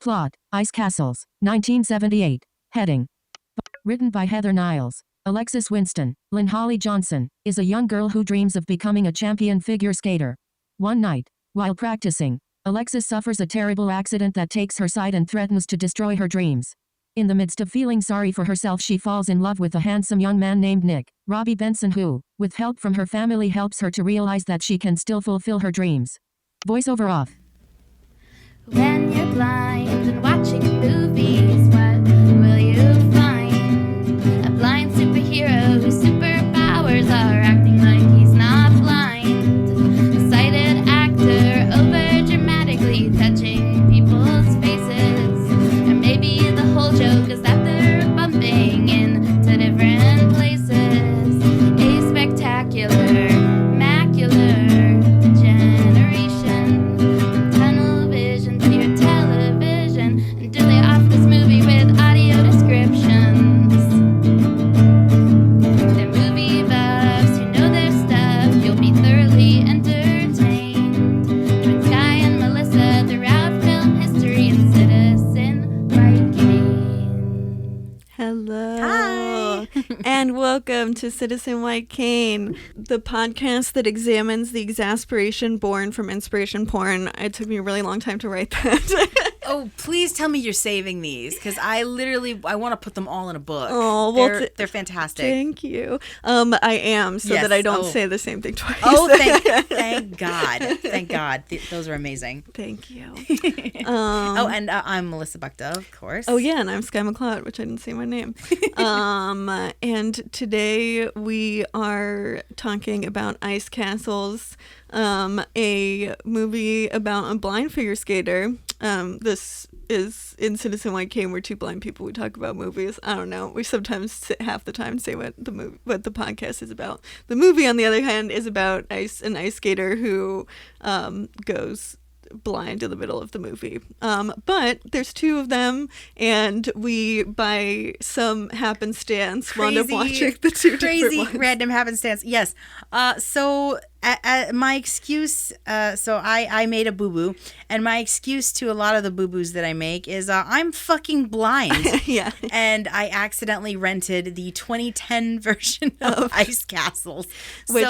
Plot, Ice Castles, 1978. Heading. Written by Heather Niles. Alexis Winston, Lynn Holly Johnson, is a young girl who dreams of becoming a champion figure skater. One night, while practicing, Alexis suffers a terrible accident that takes her sight and threatens to destroy her dreams. In the midst of feeling sorry for herself, she falls in love with a handsome young man named Nick, Robbie Benson, who, with help from her family, helps her to realize that she can still fulfill her dreams. Voiceover off. When you're blind and watching movies, what will you find? A blind superhero whose superpowers are acting like he's not blind. A sighted actor over dramatically touching people's faces. Or maybe the whole joke is that they're bumping into different places. A spectacular, macular degeneration. Tunnel vision to your television and dilly off this movie with audio descriptions. They're movie buffs who know their stuff. You'll be thoroughly entertained. Join Sky and Melissa throughout film history and Citizen White Cane. Hello. Hi. And welcome to Citizen White Cane, the podcast that examines the exasperation born from inspiration porn. It took me a really long time to write that. Oh, please tell me you're saving these, because I want to put them all in a book. Oh, well, they're fantastic. Thank you. I am, so Yes. that I don't Oh. say the same thing twice. Oh, thank God. Thank God. Those are amazing. Thank you. And I'm Melissa Buckdove, of course. Oh, yeah, and I'm Sky McLeod, which I didn't say my name. And today we are talking about Ice Castles, a movie about a blind figure skater. This is in Citizen White Cane. We're two blind people. We talk about movies. I don't know. We sometimes half the time say what the podcast is about. The movie, on the other hand, is about an ice skater who goes blind in the middle of the movie. But there's two of them, and we, by some happenstance, wound up watching the two different ones. Random happenstance. Yes. So my excuse, I made a boo-boo, and my excuse to a lot of the boo-boos that I make is I'm fucking blind. Yeah. And I accidentally rented the 2010 version of Ice Castles. Which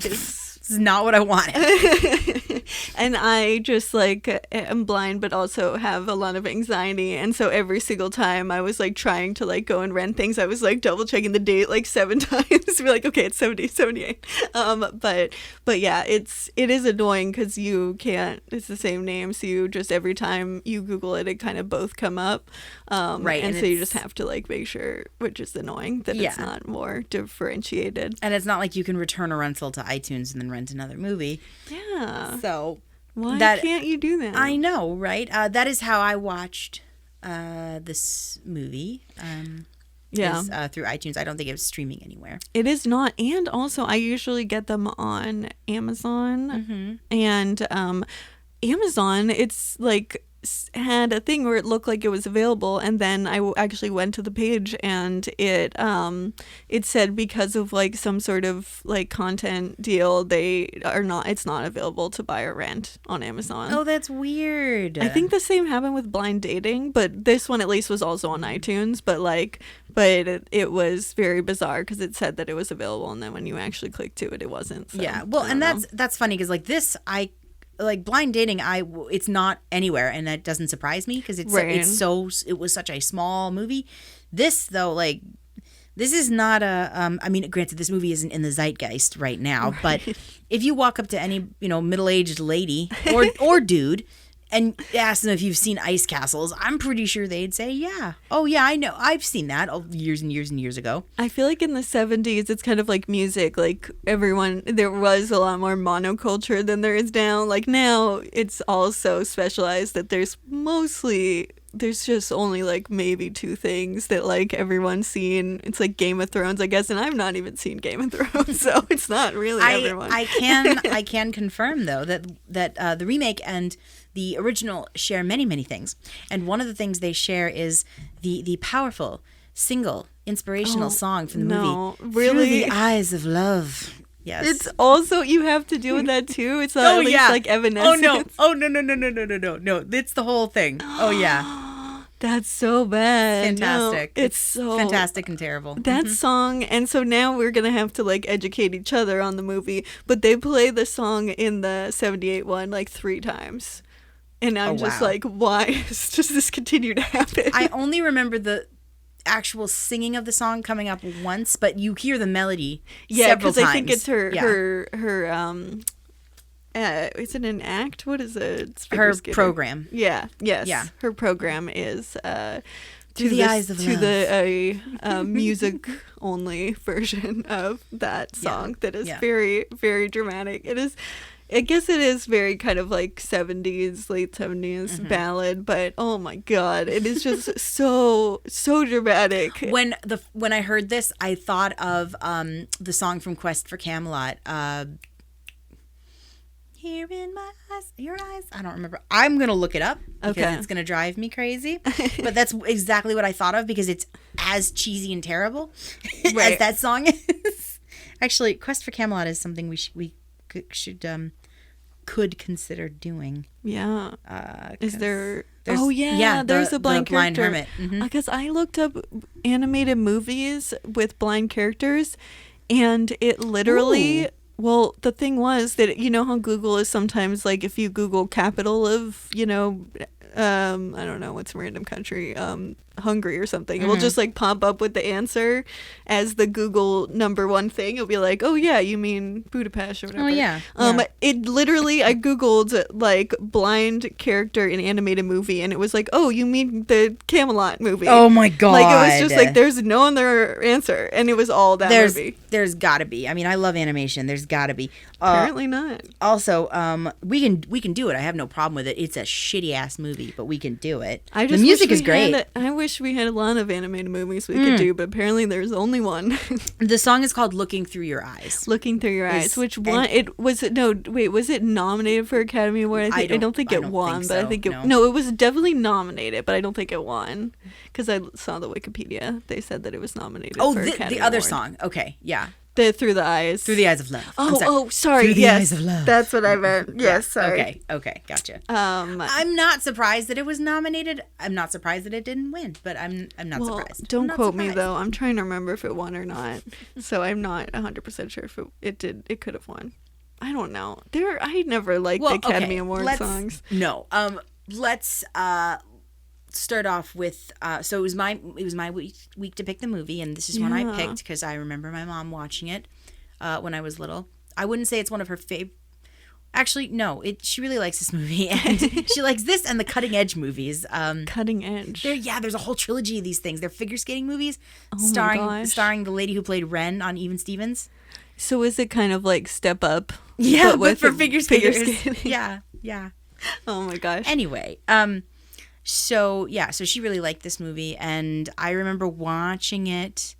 This is not what I wanted. And I just am blind, but also have a lot of anxiety, and so every single time I was trying to go and rent things, I was double checking the date 7 times to be okay, it's 70, 78. But yeah, it is annoying because you can't. It's the same name, so you just every time you Google it kind of both come up. Right, and so you just have to make sure, which is annoying that it's not more differentiated. And it's not like you can return a rental to iTunes and then rent another movie. Yeah. So why can't you do that? I know, right? That is how I watched this movie. Through iTunes. I don't think it was streaming anywhere. It is not. And also, I usually get them on Amazon. Mm-hmm. And Amazon, it's had a thing where it looked like it was available, and then I actually went to the page, and it said because of some sort of content deal, it's not available to buy or rent on Amazon. Oh, that's weird. I think the same happened with Blind Dating, but this one at least was also on iTunes, but it was very bizarre because it said that it was available, and then when you actually clicked to it, it wasn't. So, yeah, well, and that's funny because this Blind Dating, it's not anywhere, and that doesn't surprise me because it was such a small movie. This though, this is not a. I mean, granted, this movie isn't in the zeitgeist right now, but if you walk up to any middle-aged lady or dude and ask them if you've seen Ice Castles, I'm pretty sure they'd say, yeah. Oh, yeah, I know. I've seen that years and years and years ago. I feel like in the 70s, it's kind of like music. There was a lot more monoculture than there is now. Now, it's all so specialized that there's just only maybe two things that everyone's seen. It's Game of Thrones, I guess, and I've not even seen Game of Thrones, so it's not really everyone. I can confirm though that the remake and the original share many, many things, and one of the things they share is the powerful single inspirational song from the movie, really? Through the Eyes of Love. Yes. It's also, you have to deal with that too. It's not at least like Evanescence. Oh no. No, it's the whole thing. Oh yeah. That's so bad. Fantastic. No, it's so fantastic and terrible. That song, and so now we're gonna have to like educate each other on the movie, but they play the song in the 78 one like 3 times. And I'm just like, why does this continue to happen? I only remember the actual singing of the song coming up once, but you hear the melody several times. I think it's her is it an act? What is it? Her program. Yeah. Yes. Yeah. Her program is Through the Eyes of Love. To the music only version of that song that is very, very dramatic. It is. I guess it is very kind of like 70s, late 70s ballad, but oh my god, it is just so dramatic. When I heard this, I thought of the song from Quest for Camelot. Here in my eyes, your eyes. I don't remember. I'm gonna look it up because it's gonna drive me crazy. But that's exactly what I thought of because it's as cheesy and terrible as that song is. Actually, Quest for Camelot is something we could consider doing. Yeah. Is there? There's a blind blind character. hermit. Because I looked up animated movies with blind characters, and it literally. Ooh. Well, the thing was that you know how Google is sometimes like if you Google capital of I don't know what's random country Hungary or something, it will just like pop up with the answer as the Google #1 thing. It'll be like, oh yeah, you mean Budapest or whatever. Oh yeah. It literally, I Googled like blind character in animated movie, and it was like, oh, you mean the Camelot movie. Oh my god. Like it was just like there's no other answer, and it was all that movie. There's gotta be. I mean, I love animation. There's gotta be. Apparently not. Also, we can do it. I have no problem with it. It's a shitty ass movie, but we can do it. The music is great. I wish we had a lot of animated movies we could do, but apparently there's only one. The song is called "Looking Through Your Eyes." Looking Through Your Eyes. Which one? Was it nominated for Academy Award? I don't think it won, but I think it was definitely nominated, but I don't think it won because I saw the Wikipedia. They said that it was nominated. For Academy the other Award. Song. Okay, yeah. Through the Eyes. Through the Eyes of Love. Sorry. Through the Eyes of Love. That's what I meant. Yes, sorry. Okay, gotcha. I'm not surprised that it was nominated. I'm not surprised that it didn't win, but I'm not surprised. Don't quote me though. I'm trying to remember if it won or not. So I'm not 100% sure if it did. It could have won. I don't know. I never liked the Academy Award songs. No. Let's start off with so it was my week to pick the movie, and this is one I picked because I remember my mom watching it when I was little. I wouldn't say it's one of her favorite. Actually, no. She really likes this movie, and she likes this and the Cutting Edge movies. Cutting Edge. There's a whole trilogy of these things. They're figure skating movies, my starring the lady who played Ren on Even Stevens. So is it kind of like Step Up? Yeah, but for figure skaters. Yeah. Oh my gosh. Anyway, So she really liked this movie, and I remember watching it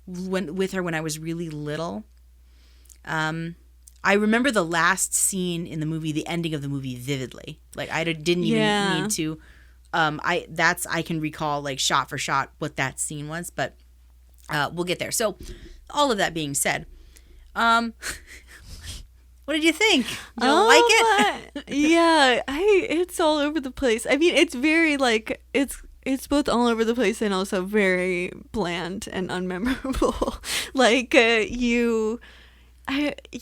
with her when I was really little. I remember the last scene in the movie, the ending of the movie, vividly. Like I didn't even need to. I can recall like shot for shot what that scene was, but we'll get there. So, all of that being said, what did you think? You don't like it? Yeah, it's all over the place. I mean, it's very like it's both all over the place and also very bland and unmemorable. Like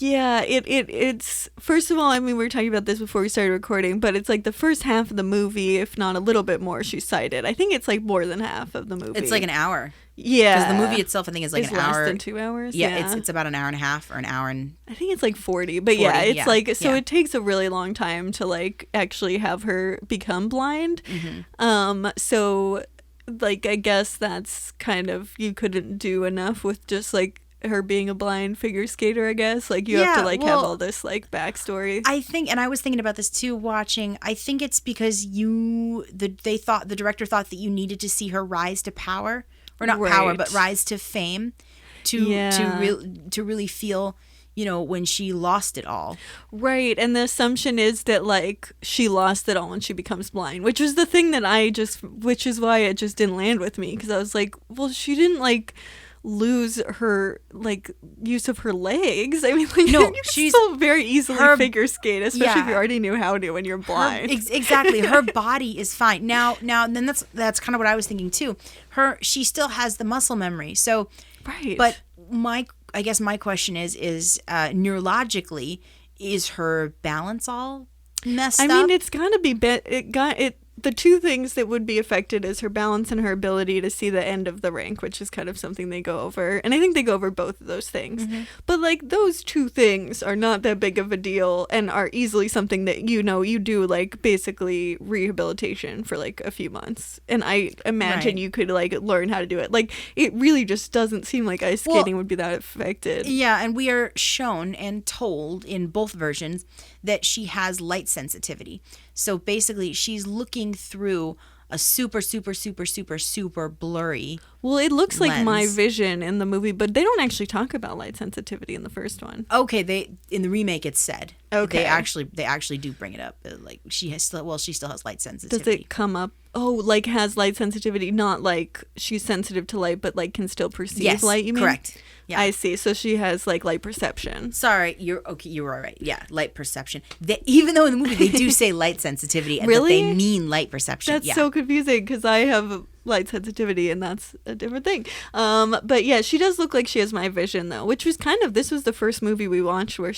it's first of all, I mean, we were talking about this before we started recording, but it's like the first half of the movie, if not a little bit more, she cited. I think it's like more than half of the movie. It's like an hour. Yeah, because the movie itself, I think, is like an hour. Less than 2 hours. Yeah, it's about an hour and a half or an hour and. I think it's like 40, but 40, it's like so. It takes a really long time to like actually have her become blind. Mm-hmm. So, like, I guess that's kind of you couldn't do enough with just like her being a blind figure skater. I guess like you have to like have all this like backstory. I think, and I was thinking about this too watching. I think it's because the director thought that you needed to see her rise to power. Or not power, but rise to fame, to really feel, when she lost it all. Right, and the assumption is that like she lost it all when she becomes blind, which was the thing that which is why it just didn't land with me, because I was like, well, she didn't like lose her like use of her legs. I mean, like, No, you she's can still very easily figure skate, especially if yeah. you already knew how to when you're blind. Exactly. Her body is fine. Now, and then that's kind of what I was thinking too. She still has the muscle memory. So, right. But I guess my question is neurologically, is her balance all messed up? I mean, it's gotta be the two things that would be affected is her balance and her ability to see the end of the rink, which is kind of something they go over. And I think they go over both of those things. Mm-hmm. But like those two things are not that big of a deal and are easily something that, you do like basically rehabilitation for like a few months. And I imagine you could like learn how to do it. Like it really just doesn't seem like ice skating would be that affected. Yeah, and we are shown and told in both versions that she has light sensitivity. So basically, she's looking through a super, super, super, super, super blurry. Well, it looks lens. like my vision in the movie, but they don't actually talk about light sensitivity in the first one. Okay, in the remake it's said. Okay, they actually do bring it up. Like she still has light sensitivity. Does it come up? Oh, like has light sensitivity, not like she's sensitive to light, but like can still perceive light. You mean? Correct. Yeah. I see. So she has like light perception. Sorry, you're right. Yeah, light perception. Even though in the movie they do say light sensitivity, and really? that they mean light perception. That's so confusing because I have light sensitivity and that's a different thing. But yeah, she does look like she has my vision though, which was this was the first movie we watched where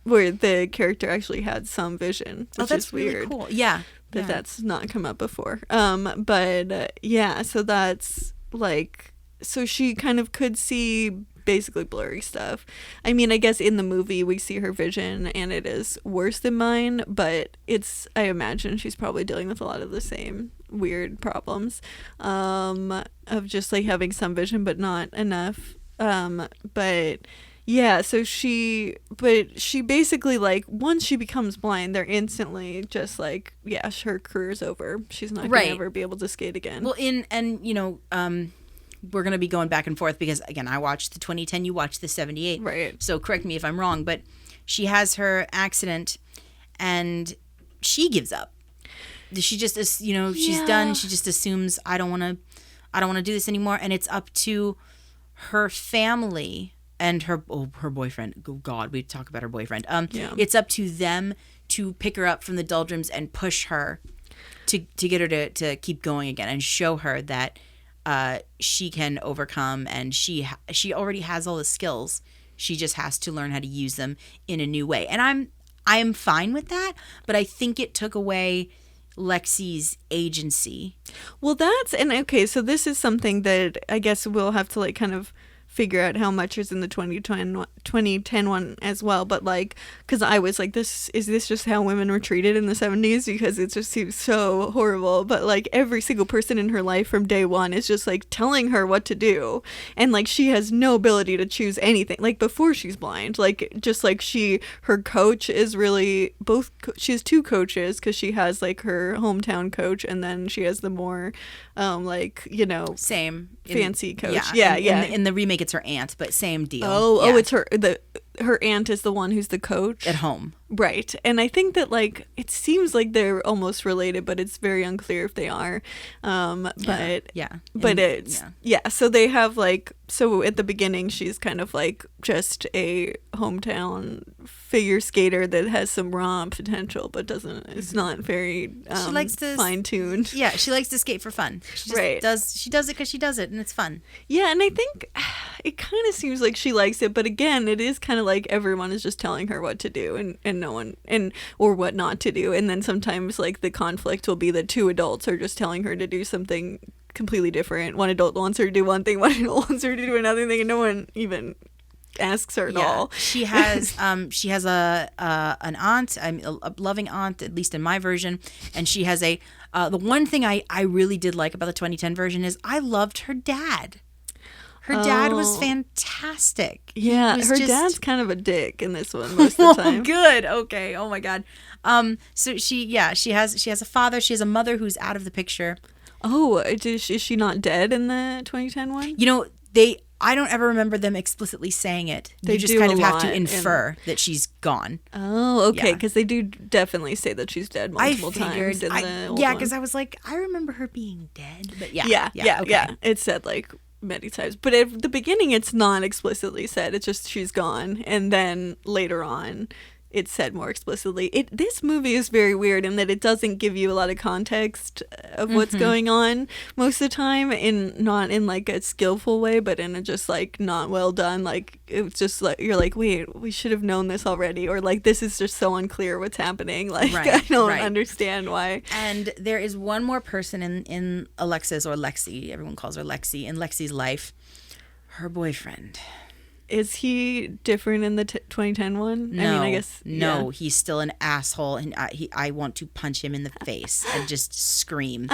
where the character actually had some vision, which that's is weird. Really cool. Yeah. That's not come up before. Yeah, so that's like, so she kind of could see basically blurry stuff. I mean, I guess in the movie we see her vision and it is worse than mine, but I imagine she's probably dealing with a lot of the same weird problems of just like having some vision but not enough. But yeah, so she basically, like, once she becomes blind, they're instantly just like, yeah, her career's over. She's not going to ever be able to skate again. Well, we're going to be going back and forth because, again, I watched the 2010, you watched the 78. Right. So correct me if I'm wrong, but she has her accident and she gives up. She just, she's done. She just assumes, I don't want to do this anymore. And it's up to her family and her boyfriend. Oh God, we talk about her boyfriend. It's up to them to pick her up from the doldrums and push her to get her to keep going again and show her that she can overcome, and she already has all the skills. She just has to learn how to use them in a new way. And I am fine with that, but I think it took away Lexi's agency. Well, okay, so this is something that I guess we'll have to like kind of figure out how much is in the 2010 one as well, but like, because I was like, is this just how women were treated in the 70s, because it just seems so horrible. But like every single person in her life from day one is just like telling her what to do, and like she has no ability to choose anything, like before she's blind. Like just like her coach is really she has two coaches, because she has like her hometown coach and then she has the more same fancy coach. In the remake it's her aunt, but same deal. It's her aunt is the one who's the coach at home, right? And I think that like it seems like they're almost related, but it's very unclear if they are. So they have like, so at the beginning she's kind of like just a hometown figure skater that has some raw potential, but it's not very she likes to fine-tuned. Yeah, she likes to skate for fun. She does it because she does it and it's fun. Yeah, and I think it kind of seems like she likes it, but again, it is kind of like everyone is just telling her what to do and no one or what not to do, and then sometimes like the conflict will be that two adults are just telling her to do something completely different. One adult wants her to do one thing, one adult wants her to do another thing, and no one even asks her at all. She has an aunt, a loving aunt, at least in my version, and she has the one thing I really did like about the 2010 version is I loved her dad. Her dad was fantastic. Yeah, her dad's kind of a dick in this one most of the time. Good. Okay. Oh my God. So she has a father. She has a mother who's out of the picture. Oh, is she not dead in the 2010 one? I don't ever remember them explicitly saying it. They just kind of have to infer that she's gone. Oh, okay, because they do definitely say that she's dead multiple times in the old one. Because I was like, I remember her being dead. But yeah. It said like many times. But at the beginning, it's not explicitly said. It's just she's gone. And then later on, it's said more explicitly. This movie is very weird in that it doesn't give you a lot of context of what's going on most of the time, not in like a skillful way, but in a just like not well done. Like it's just like you're like, wait, we should have known this already, or like this is just so unclear what's happening. Like I don't understand why. And there is one more person in Alexis, or Lexi, everyone calls her Lexi, in Lexi's life, her boyfriend. Is he different in the 2010 one? No, I mean, I guess no. He's still an asshole, and I want to punch him in the face and just scream.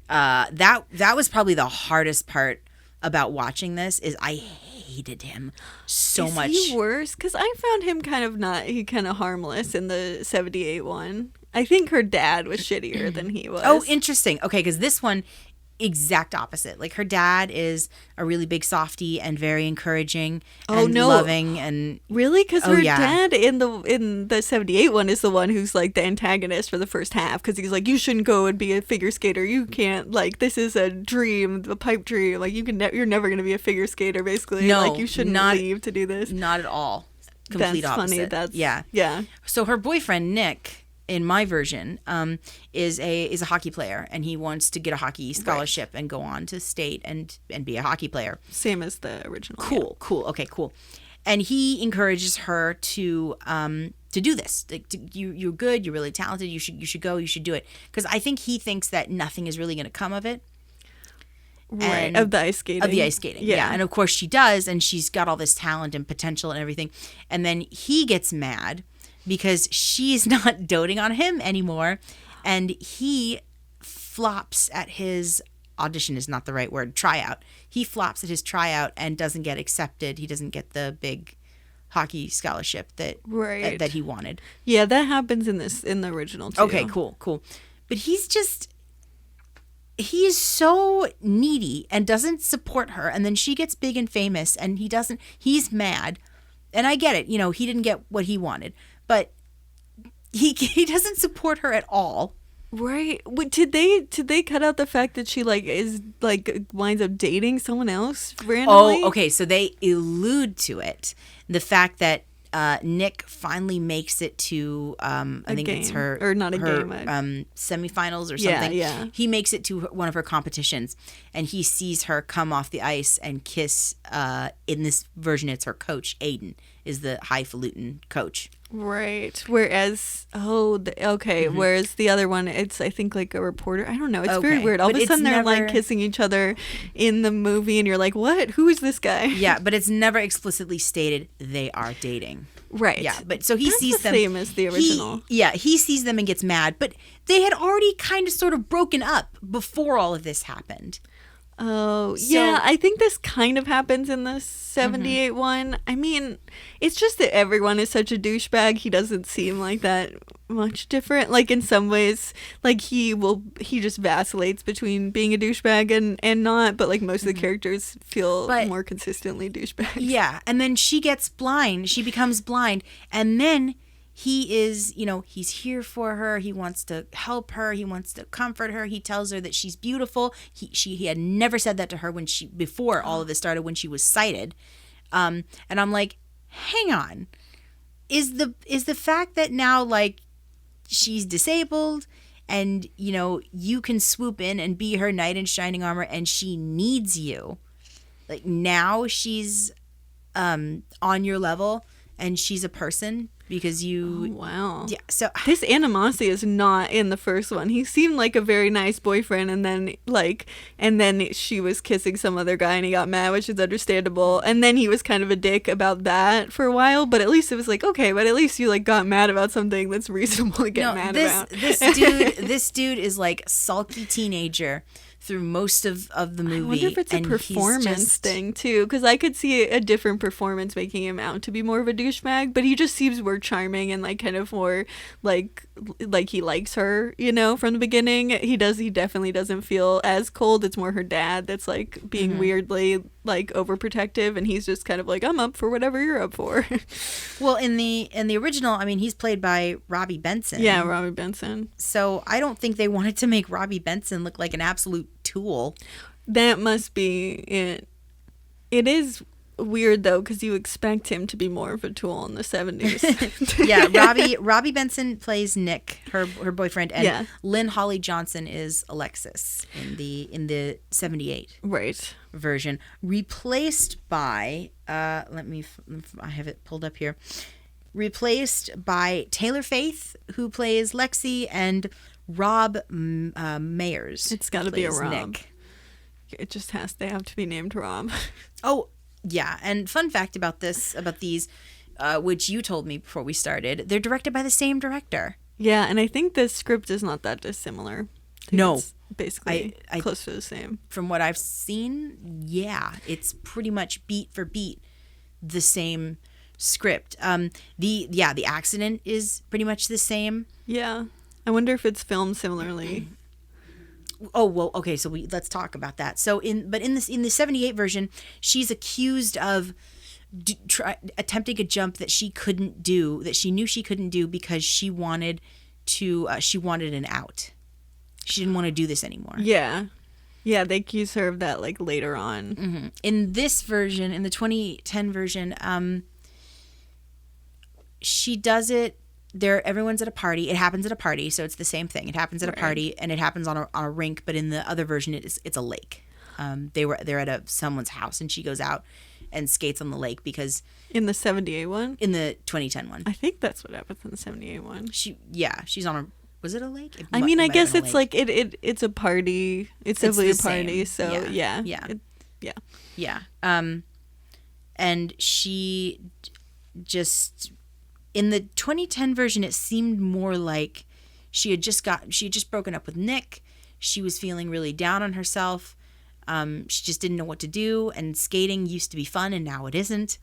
That was probably the hardest part about watching this. Is I hated him so much. Is he worse? Because I found him kind of harmless in the 78 one. I think her dad was shittier than he was. Oh, interesting. Okay, because this one, exact opposite. Like her dad is a really big softie and very encouraging and loving and really, because her dad in the 78 one is the one who's like the antagonist for the first half, because he's like, you shouldn't go and be a figure skater, you can't, like this is a dream, a pipe dream, like you're never going to be a figure skater, basically. No, like you shouldn't leave to do this. Not at all. Complete That's opposite. Funny. That's yeah. So her boyfriend Nick, in my version, is a hockey player, and he wants to get a hockey scholarship and go on to state and be a hockey player. Same as the original. Cool. Okay, cool. And he encourages her to do this. Like, you're good. You're really talented. You should go. You should do it. Because I think he thinks that nothing is really going to come of it. Right, of the ice skating. Yeah. And of course she does, and she's got all this talent and potential and everything. And then he gets mad because she's not doting on him anymore, and he flops at his audition is not the right word, tryout. He flops at his tryout and doesn't get accepted. He doesn't get the big hockey scholarship that he wanted. Yeah, that happens in the original too. Okay, cool. But he is so needy and doesn't support her, and then she gets big and famous and he's mad. And I get it, he didn't get what he wanted. But he doesn't support her at all. Right. Did they cut out the fact that she winds up dating someone else randomly? Oh, okay. So they allude to it. The fact that Nick finally makes it to it's her semifinals or something. Yeah. He makes it to one of her competitions, and he sees her come off the ice and kiss. In this version, it's her coach. Aiden is the highfalutin coach. Right. Whereas, whereas the other one, it's, I think, like a reporter. I don't know. It's very weird. All of a sudden, they're like kissing each other in the movie, and you're like, what? Who is this guy? Yeah, but it's never explicitly stated they are dating. Right. Yeah, but so he sees them. Same as the original. He sees them and gets mad, but they had already kind of sort of broken up before all of this happened. Oh, yeah. I think this kind of happens in the 78 one. I mean, it's just that everyone is such a douchebag. He doesn't seem like that much different. Like, in some ways, like, he just vacillates between being a douchebag and not. But, like, most of the characters feel more consistently douchebags. Yeah. And then she gets blind. She becomes blind. And then he is, he's here for her. He wants to help her. He wants to comfort her. He tells her that she's beautiful. He had never said that to her before all of this started, when she was sighted. And I'm like, hang on. Is the fact that now, like, she's disabled and, you can swoop in and be her knight in shining armor, and she needs you. Like, now she's on your level and she's a person because you... Oh, wow. Yeah, so... This animosity is not in the first one. He seemed like a very nice boyfriend, and then she was kissing some other guy and he got mad, which is understandable. And then he was kind of a dick about that for a while, but at least it was like, okay, but at least you, like, got mad about something that's reasonable to get mad about. This dude is like sulky teenager through most of the movie. I wonder if it's a performance thing too, because I could see a different performance making him out to be more of a douchebag, but he just seems more charming and like kind of more like he likes her, from the beginning. He definitely doesn't feel as cold. It's more her dad that's like being weirdly like overprotective, and he's just kind of like, I'm up for whatever you're up for. Well, in the original, I mean, he's played by Robbie Benson. Yeah, Robbie Benson. So I don't think they wanted to make Robbie Benson look like an absolute tool. that must be it. It is weird though, because you expect him to be more of a tool in the 70s. Yeah, Robbie Benson plays Nick, her boyfriend, and Yeah. Lynn Holly Johnson is Alexis in the 78 Right. version, replaced by I have it pulled up here, replaced by Taylor Faith, who plays Lexi, and Rob Mayers. It's got to be a plays Rob. Nick. It just they have to be named Rob. Oh, yeah. And fun fact about these, which you told me before we started, they're directed by the same director. Yeah, and I think the script is not that dissimilar. I think No. it's basically I- close to the same. From what I've seen, yeah, it's pretty much beat for beat the same script. The accident is pretty much the same. Yeah. I wonder if it's filmed similarly. Oh, well, okay, so let's talk about that. So in the 78 version, she's accused of attempting a jump that she couldn't do, that she knew she couldn't do because she wanted an out. She didn't want to do this anymore. Yeah. Yeah, they accuse her of that like later on. Mm-hmm. In this version, in the 2010 version, she does it. Everyone's at a party. It happens at a party, so it's the same thing. It happens at a party, and it happens on a rink. But in the other version, it's a lake. They're at someone's house, and she goes out and skates on the lake because In the 78 one? in the 2010 one, I think that's what happens in the 78 one. she's on a. Was it a lake? I mean, I guess it's like it's a party. It's definitely a the party. same. So yeah. Yeah. And she just, in the 2010 version, it seemed more like she had just broken up with Nick. She was feeling really down on herself. She just didn't know what to do. And skating used to be fun, and now it isn't.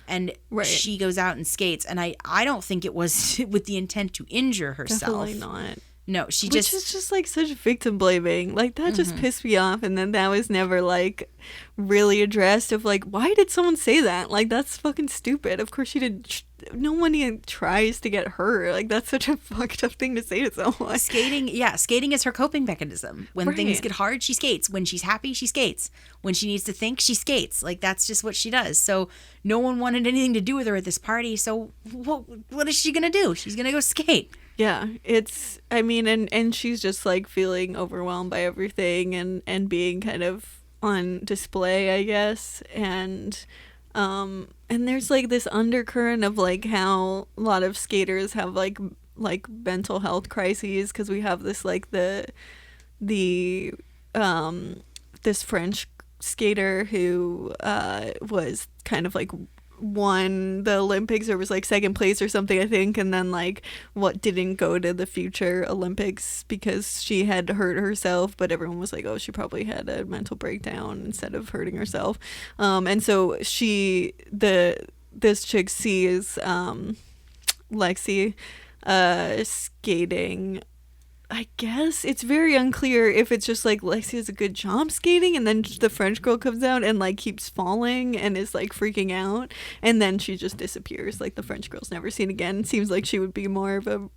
And she goes out and skates. And I don't think it was with the intent to injure herself. Definitely not. No, Which is just like such victim blaming. Like that just pissed me off, and then that was never like really addressed. Of like, why did someone say that? Like that's fucking stupid. Of course she didn't. No one even tries to get hurt. Like that's such a fucked up thing to say to someone. Skating is her coping mechanism. When things get hard, she skates. When she's happy, she skates. When she needs to think, she skates. Like that's just what she does. So no one wanted anything to do with her at this party. So what is she gonna do? She's gonna go skate. Yeah, I mean, and she's just like feeling overwhelmed by everything and being kind of on display, I guess. And there's like this undercurrent of like how a lot of skaters have like mental health crises, because we have this like this French skater who was kind of like won the Olympics, or was like second place or something, I think, and then like didn't go to the future Olympics because she had hurt herself, but everyone was like, oh, she probably had a mental breakdown instead of hurting herself. And so this chick sees Lexi skating. I guess it's very unclear if it's just like Lexi has a good job skating, and then the French girl comes out and like keeps falling and is like freaking out, and then she just disappears. Like the French girl's never seen again. Seems like she would be more of a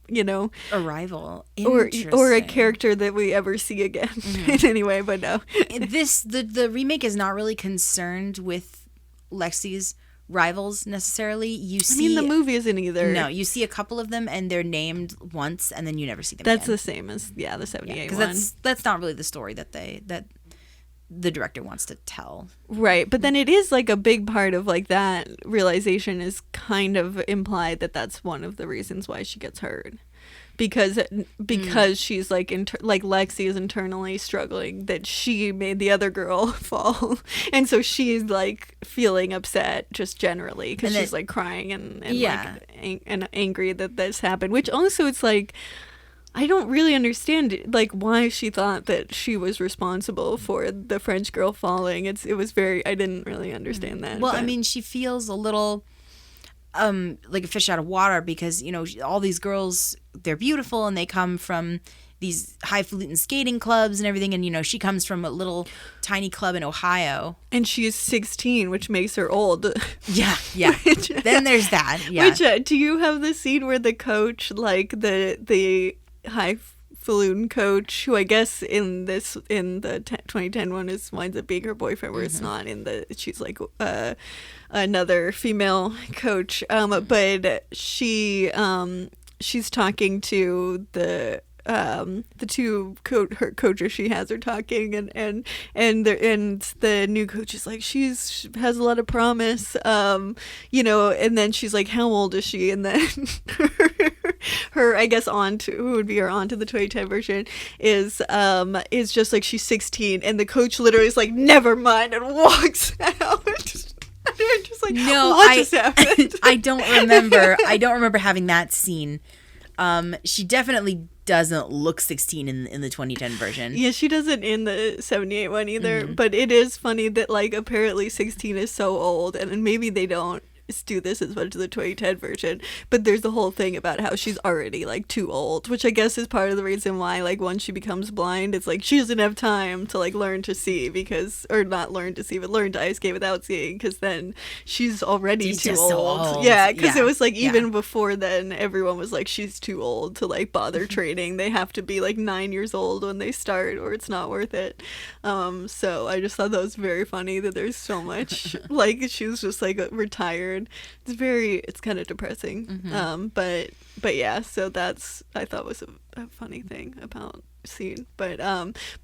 a rival, or a character that we ever see again in any way. But no, the remake is not really concerned with Lexi's rivals necessarily. The movie isn't either. No, you see a couple of them and they're named once, and then you never see them That's again. the same as the 78 one. Because that's not really the story that the director wants to tell. Right, but then it is like a big part of like that realization is kind of implied that that's one of the reasons why she gets hurt. Because she's like like Lexi is internally struggling that she made the other girl fall, and so she's like feeling upset just generally because she's like crying and angry that this happened. Which also it's like I don't really understand like why she thought that she was responsible for the French girl falling. It was very I didn't really understand that. Well, I mean, she feels a little like a fish out of water because all these girls, they're beautiful and they come from these highfalutin skating clubs and everything, and she comes from a little tiny club in Ohio, and she's 16, which makes her old. Yeah. Then there's that. Yeah. Which do you have the scene where the coach, like the highfalutin highfalutin coach, who I guess in the 2010 one winds up being her boyfriend, where it's not in the, she's like another female coach. But she's talking to the two her coaches she has are talking, and the new coach is like, she has a lot of promise, you know, and then she's like, how old is she? And then her I guess who would be her aunt to the 2010 version is just like, she's 16, and the coach literally is like, never mind, and walks out. I'm just like, no, what just happened? I don't remember having that scene. She definitely doesn't look 16 in the 2010 version. Yeah, she doesn't in the 78 one either. But it is funny that, like, apparently 16 is so old, and maybe they don't do this as much as the 2010 version, but there's the whole thing about how she's already like too old, which I guess is part of the reason why, like, once she becomes blind, it's like she doesn't have time to like learn to see, or not learn to see, but learn to ice skate without seeing, because then she's already too old. So old. Yeah, because it was like, even before then, everyone was like, she's too old to like bother training. They have to be like 9 years old when they start, or it's not worth it. So I just thought that was very funny that there's so much like, she was just like retired. It's kind of depressing. But yeah, so that's, I thought was a funny thing about scene. But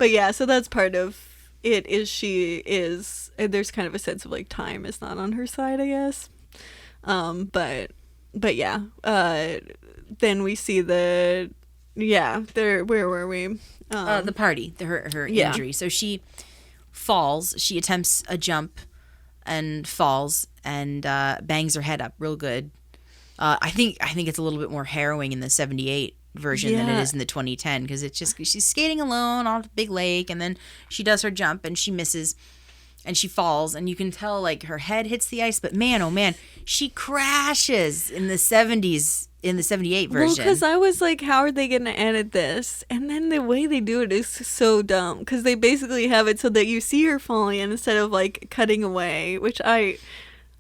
yeah, so that's part of it, there's kind of a sense of like time is not on her side, I guess. But yeah, then we see where were we? The party, her injury. So she falls, she attempts a jump and falls and bangs her head up real good. I think it's a little bit more harrowing in the 78 version than it is in the 2010, because it's just, she's skating alone on a big lake, and then she does her jump and she misses and she falls, and you can tell like her head hits the ice, but man, oh man, she crashes in the 70s in the 78 version. Well, because I was like, how are they going to edit this? And then the way they do it is so dumb, because they basically have it so that you see her falling instead of like cutting away, which I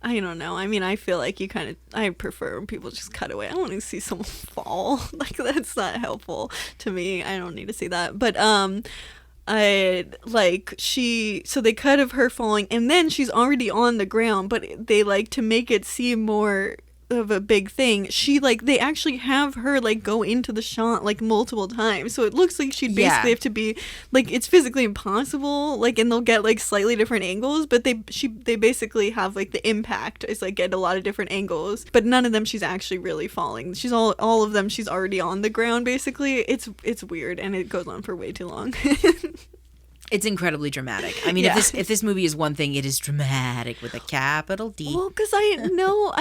don't know. I mean, I feel like I prefer when people just cut away. I don't want to see someone fall. Like, that's not helpful to me. I don't need to see that. But so they cut of her falling, and then she's already on the ground, but they like, to make it seem more of a big thing, they actually have her like go into the shot like multiple times, so it looks like she'd basically have to be like, it's physically impossible, like, and they'll get like slightly different angles, but they basically have like the impact is like at a lot of different angles, but none of them she's actually really falling. She's all of them she's already on the ground basically. It's weird, and it goes on for way too long. It's incredibly dramatic. I mean, if this movie is one thing, it is dramatic with a capital D. Well, because I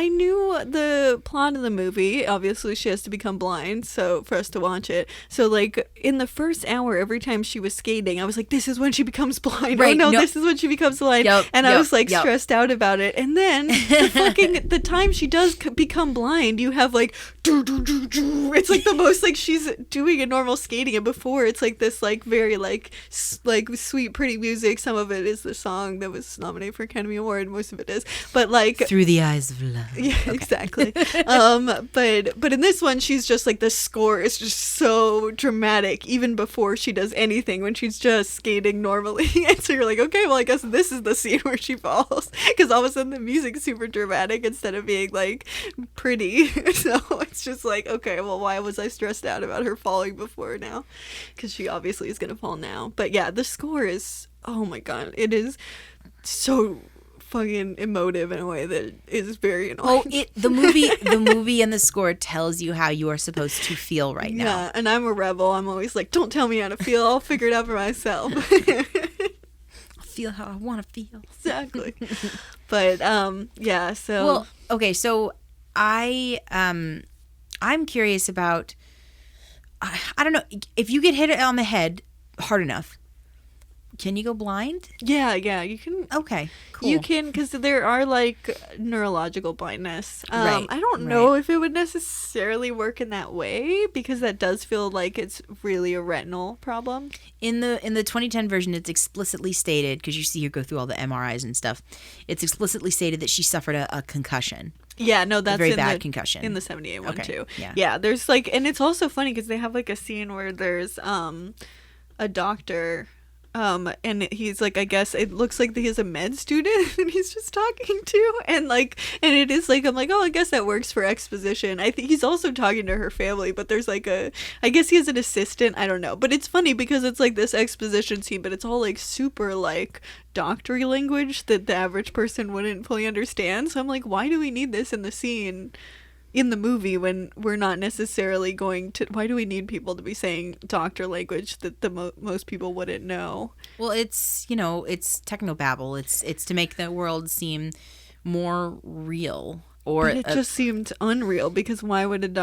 knew the plot of the movie. Obviously, she has to become blind, so for us to watch it. So, like, in the first hour, every time she was skating, I was like, "This is when she becomes blind." Right? Oh no, this is when she becomes blind. I was like stressed out about it. And then the time she does become blind, you have like, it's like the most like she's doing a normal skating, and before it's like this like very like sweet pretty music. Some of it is the song that was nominated for Academy Award, most of it is, but like Through the Eyes of Love. Yeah, okay. Exactly. But in this one, she's just like, the score is just so dramatic even before she does anything, when she's just skating normally. And so you're like, okay, well, I guess this is the scene where she falls, because all of a sudden the music's super dramatic instead of being like pretty. So it's just like, okay, well, why was I stressed out about her falling before now? Because she obviously is gonna fall now. But yeah, the score is, oh my god, it is so fucking emotive in a way that is very annoying. The movie and the score tells you how you are supposed to feel right now. Yeah, and I'm a rebel. I'm always like, don't tell me how to feel. I'll figure it out for myself. I'll feel how I want to feel. Exactly. But yeah. So well, okay. So I'm curious about. I don't know if you get hit on the head hard enough. Can you go blind? Yeah, you can. Okay, cool. You can, because there are like neurological blindness. Right. I don't know if it would necessarily work in that way, because that does feel like it's really a retinal problem. In the 2010 version, it's explicitly stated, because you see her go through all the MRIs and stuff. It's explicitly stated that she suffered a concussion. Yeah, no, that's very in bad the concussion. in the 78 one Okay, too. yeah. Yeah, there's like, and it's also funny because they have like a scene where there's a doctor, and he's like, I guess it looks like he is a med student and he's just talking to, and like, and it is like, I'm like, oh, I guess that works for exposition. I think he's also talking to her family, but there's like I guess he has an assistant, I don't know, but it's funny because it's like this exposition scene, but it's all like super like doctory language that the average person wouldn't fully understand. So I'm like, why do we need this in the scene in the movie when we're not necessarily going to, why do we need people to be saying doctor language that the most people wouldn't know? Well, it's, you know, it's technobabble. It's to make the world seem more real. Or but it just seemed unreal because why would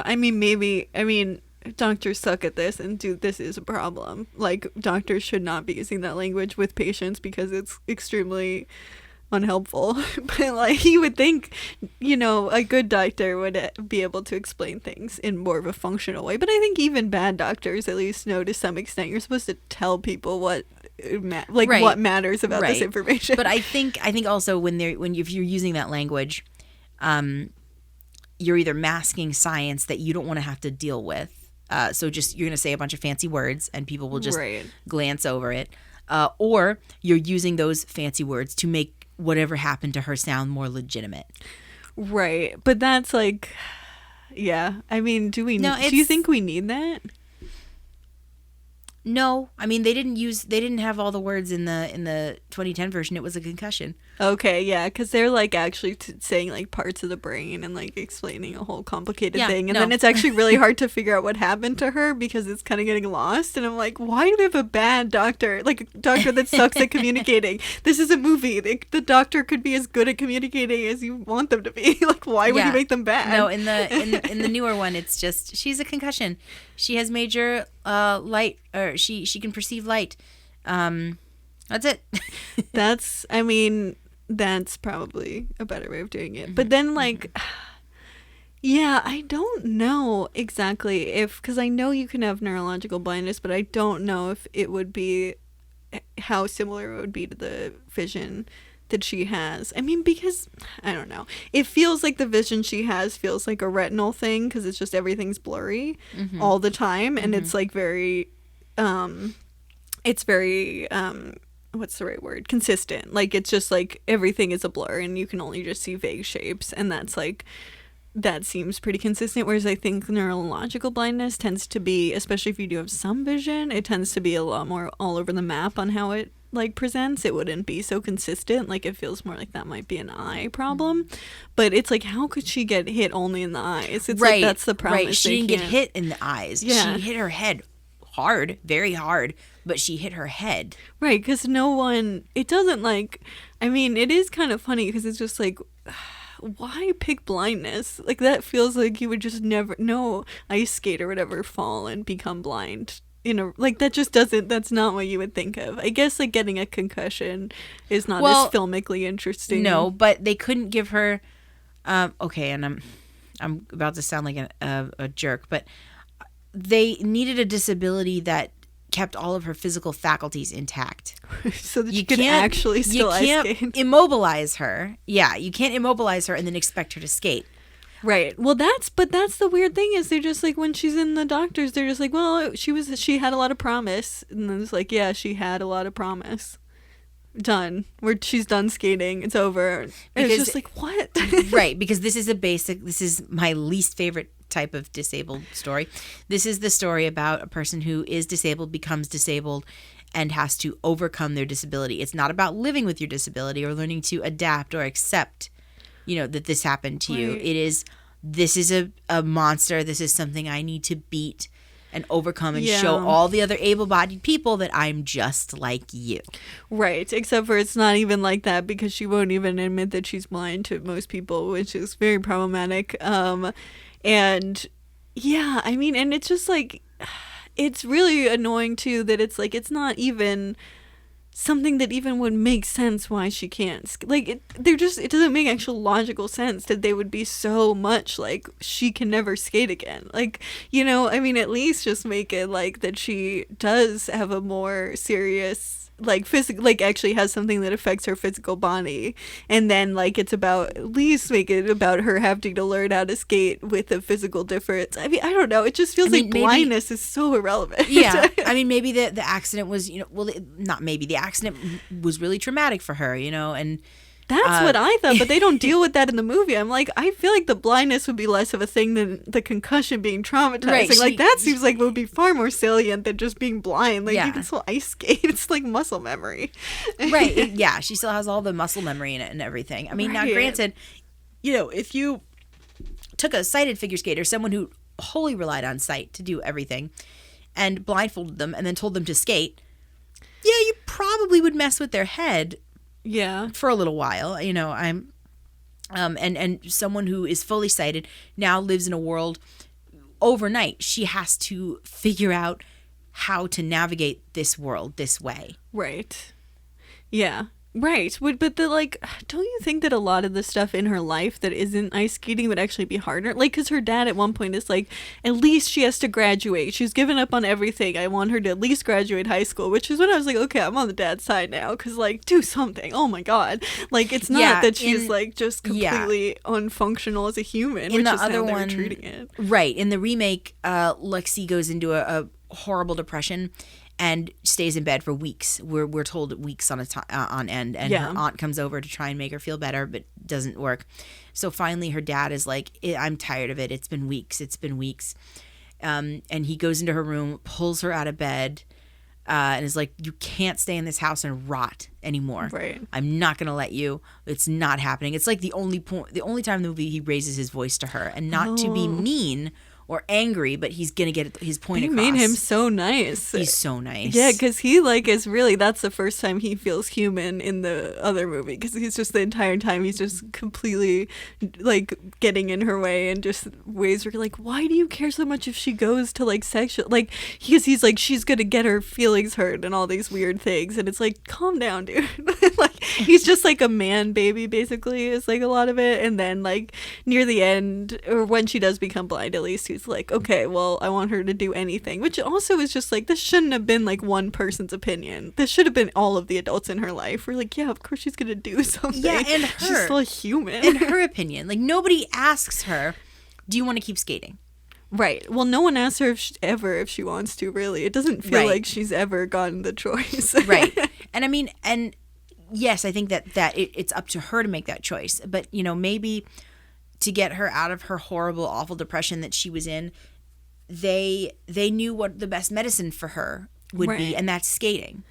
doctors suck at this and this is a problem. Like, doctors should not be using that language with patients because it's extremely unhelpful. But like, you would think, you know, a good doctor would be able to explain things in more of a functional way. But I think even bad doctors at least know to some extent you're supposed to tell people what what matters about this information. But I think also if you're using that language, you're either masking science that you don't want to have to deal with. So just, you're going to say a bunch of fancy words and people will just glance over it. Or you're using those fancy words to make whatever happened to her sound more legitimate. Right. But that's like, yeah. I mean, do you think we need that? No, I mean, they didn't have all the words in the 2010 version. It was a concussion. Okay, yeah, because they're like actually saying like parts of the brain and like explaining a whole complicated thing, and then it's actually really hard to figure out what happened to her because it's kind of getting lost. And I'm like, why do we have a bad doctor, like a doctor that sucks at communicating? This is a movie. The doctor could be as good at communicating as you want them to be. Like, why would you make them bad? No, in the newer one, it's just, she's a concussion. She has major light, or she can perceive light. That's it. That's probably a better way of doing it. But then like, yeah, I don't know exactly because I know you can have neurological blindness, but I don't know if it would be how similar it would be to the vision that she has. I mean, because I don't know, it feels like the vision she has feels like a retinal thing because it's just everything's blurry all the time, and it's like very what's the right word, consistent. Like, it's just like everything is a blur and you can only just see vague shapes, and that's like, that seems pretty consistent. Whereas I think neurological blindness tends to be, especially if you do have some vision, it tends to be a lot more all over the map on how it like presents. It wouldn't be so consistent. Like, it feels more like that might be an eye problem. But it's like, how could she get hit only in the eyes? It's like, that's the problem. Right, she didn't get hit in the eyes. Yeah. She hit her head hard, very hard, but she hit her head. Right, because it doesn't like, I mean, it is kind of funny because it's just like, why pick blindness? Like, that feels like you would just never, no ice skater would ever fall and become blind. Like, that just doesn't, that's not what you would think of. I guess like getting a concussion is not as filmically interesting. No, but they couldn't give her, okay, and I'm about to sound like a jerk, but they needed a disability that kept all of her physical faculties intact. So that you could actually still ice skate. You can't immobilize her. Yeah, you can't immobilize her and then expect her to skate. Right. Well, that's the weird thing is they're just like, when she's in the doctors, they're just like, well, she had a lot of promise. And then it's like, yeah, she had a lot of promise. Done. She's done skating. It's over. And it's just like, what? Right. Because this is my least favorite type of disabled story. This is the story about a person who is disabled, becomes disabled, and has to overcome their disability. It's not about living with your disability or learning to adapt or accept, that this happened to you. This is a monster. This is something I need to beat and overcome and show all the other able-bodied people that I'm just like you. Right, except for it's not even like that because she won't even admit that she's blind to most people, which is very problematic. And yeah, I mean, and it's just like, it's really annoying too that it's like, it's not even something that even would make sense why she can't. Like, it doesn't make actual logical sense that they would be so much like, she can never skate again. Like, you know, I mean, at least just make it like that she does have a more serious, like, physical, like, actually has something that affects her physical body, and then like it's about, at least make it about her having to learn how to skate with a physical difference. I mean, I don't know, it just feels like blindness is so irrelevant. Yeah. I mean, maybe the accident was, you know, well, not maybe, the accident was really traumatic for her, you know, and that's what I thought, but they don't deal with that in the movie. I'm like, I feel like the blindness would be less of a thing than the concussion being traumatizing. Right, like, that seems like it would be far more salient than just being blind. Like, you can still ice skate. It's like muscle memory. Right. Yeah, she still has all the muscle memory in it and everything. I mean, now granted, you know, if you took a sighted figure skater, someone who wholly relied on sight to do everything, and blindfolded them and then told them to skate, yeah, you probably would mess with their head. Yeah, for a little while, you know. I'm and someone who is fully sighted now lives in a world overnight. She has to figure out how to navigate this world this way. Right. Yeah. Right. But the, like, don't you think that a lot of the stuff in her life that isn't ice skating would actually be harder? Like, because her dad at one point is like, at least she has to graduate. She's given up on everything. I want her to at least graduate high school, which is when I was like, okay, I'm on the dad's side now. Because, like, do something. Oh, my God. Like, it's not that she's, like, just completely unfunctional as a human, which is how they were treating it. Right. In the remake, Lexi goes into a horrible depression and stays in bed for weeks. We're told weeks on end, and her aunt comes over to try and make her feel better, but doesn't work. So finally, her dad is like, "I'm tired of it. It's been weeks. And he goes into her room, pulls her out of bed, and is like, "You can't stay in this house and rot anymore. Right. I'm not gonna let you. It's not happening." It's like the only time in the movie he raises his voice to her, and not to be mean or angry, but he's gonna get his point across. He made him so nice. He's so nice. Yeah, because he, like, is really, that's the first time he feels human in the other movie, because he's just, the entire time he's just completely, like, getting in her way, and just ways where you're like, why do you care so much if she goes to, like, sexual, like, because he's like, she's gonna get her feelings hurt and all these weird things, and it's like, calm down, dude. Like, he's just like a man baby, basically, is like a lot of it. And then, like, near the end, or when she does become blind, at least, he's like, okay, well, I want her to do anything, which also is just like, this shouldn't have been like one person's opinion. This should have been all of the adults in her life. We're like, yeah, of course she's gonna do something. Yeah, and she's still a human. In her opinion, like, nobody asks her, do you want to keep skating? Right. Well, no one asks her if she wants to, really. It doesn't feel like she's ever gotten the choice. Right. And I mean, and yes, I think that it's up to her to make that choice. But, you know, maybe to get her out of her horrible, awful depression that she was in, they knew what the best medicine for her would be, and that's skating.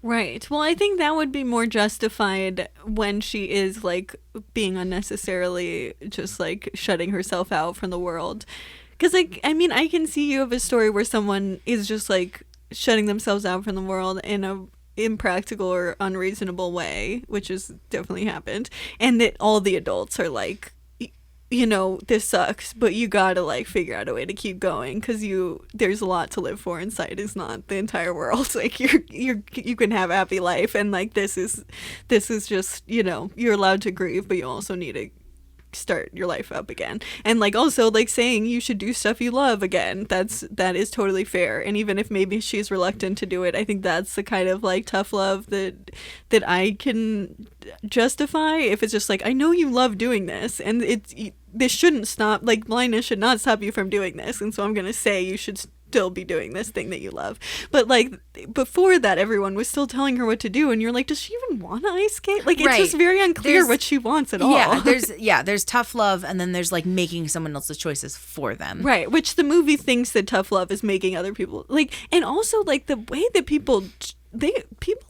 Right. Well, I think that would be more justified when she is, like, being unnecessarily just, like, shutting herself out from the world. Because, like, I mean, I can see you have a story where someone is just, like, shutting themselves out from the world in a impractical or unreasonable way, which has definitely happened, and that all the adults are like, you know, this sucks, but you gotta, like, figure out a way to keep going, because there's a lot to live for, and sight is not the entire world. Like, you can have a happy life, and, like, this is just, you know, you're allowed to grieve, but you also need to start your life up again. And, like, also, like, saying you should do stuff you love again, that is totally fair. And even if maybe she's reluctant to do it, I think that's the kind of, like, tough love that I can justify. If it's just like, I know you love doing this, and this shouldn't stop, like, blindness should not stop you from doing this, and so I'm gonna say you should still be doing this thing that you love. But, like, before that, everyone was still telling her what to do, and you're like, does she even want to ice skate? Like, it's just very unclear what she wants at all. There's tough love, and then there's, like, making someone else's choices for them. Right, which the movie thinks that tough love is making other people, like, and also, like, the way that people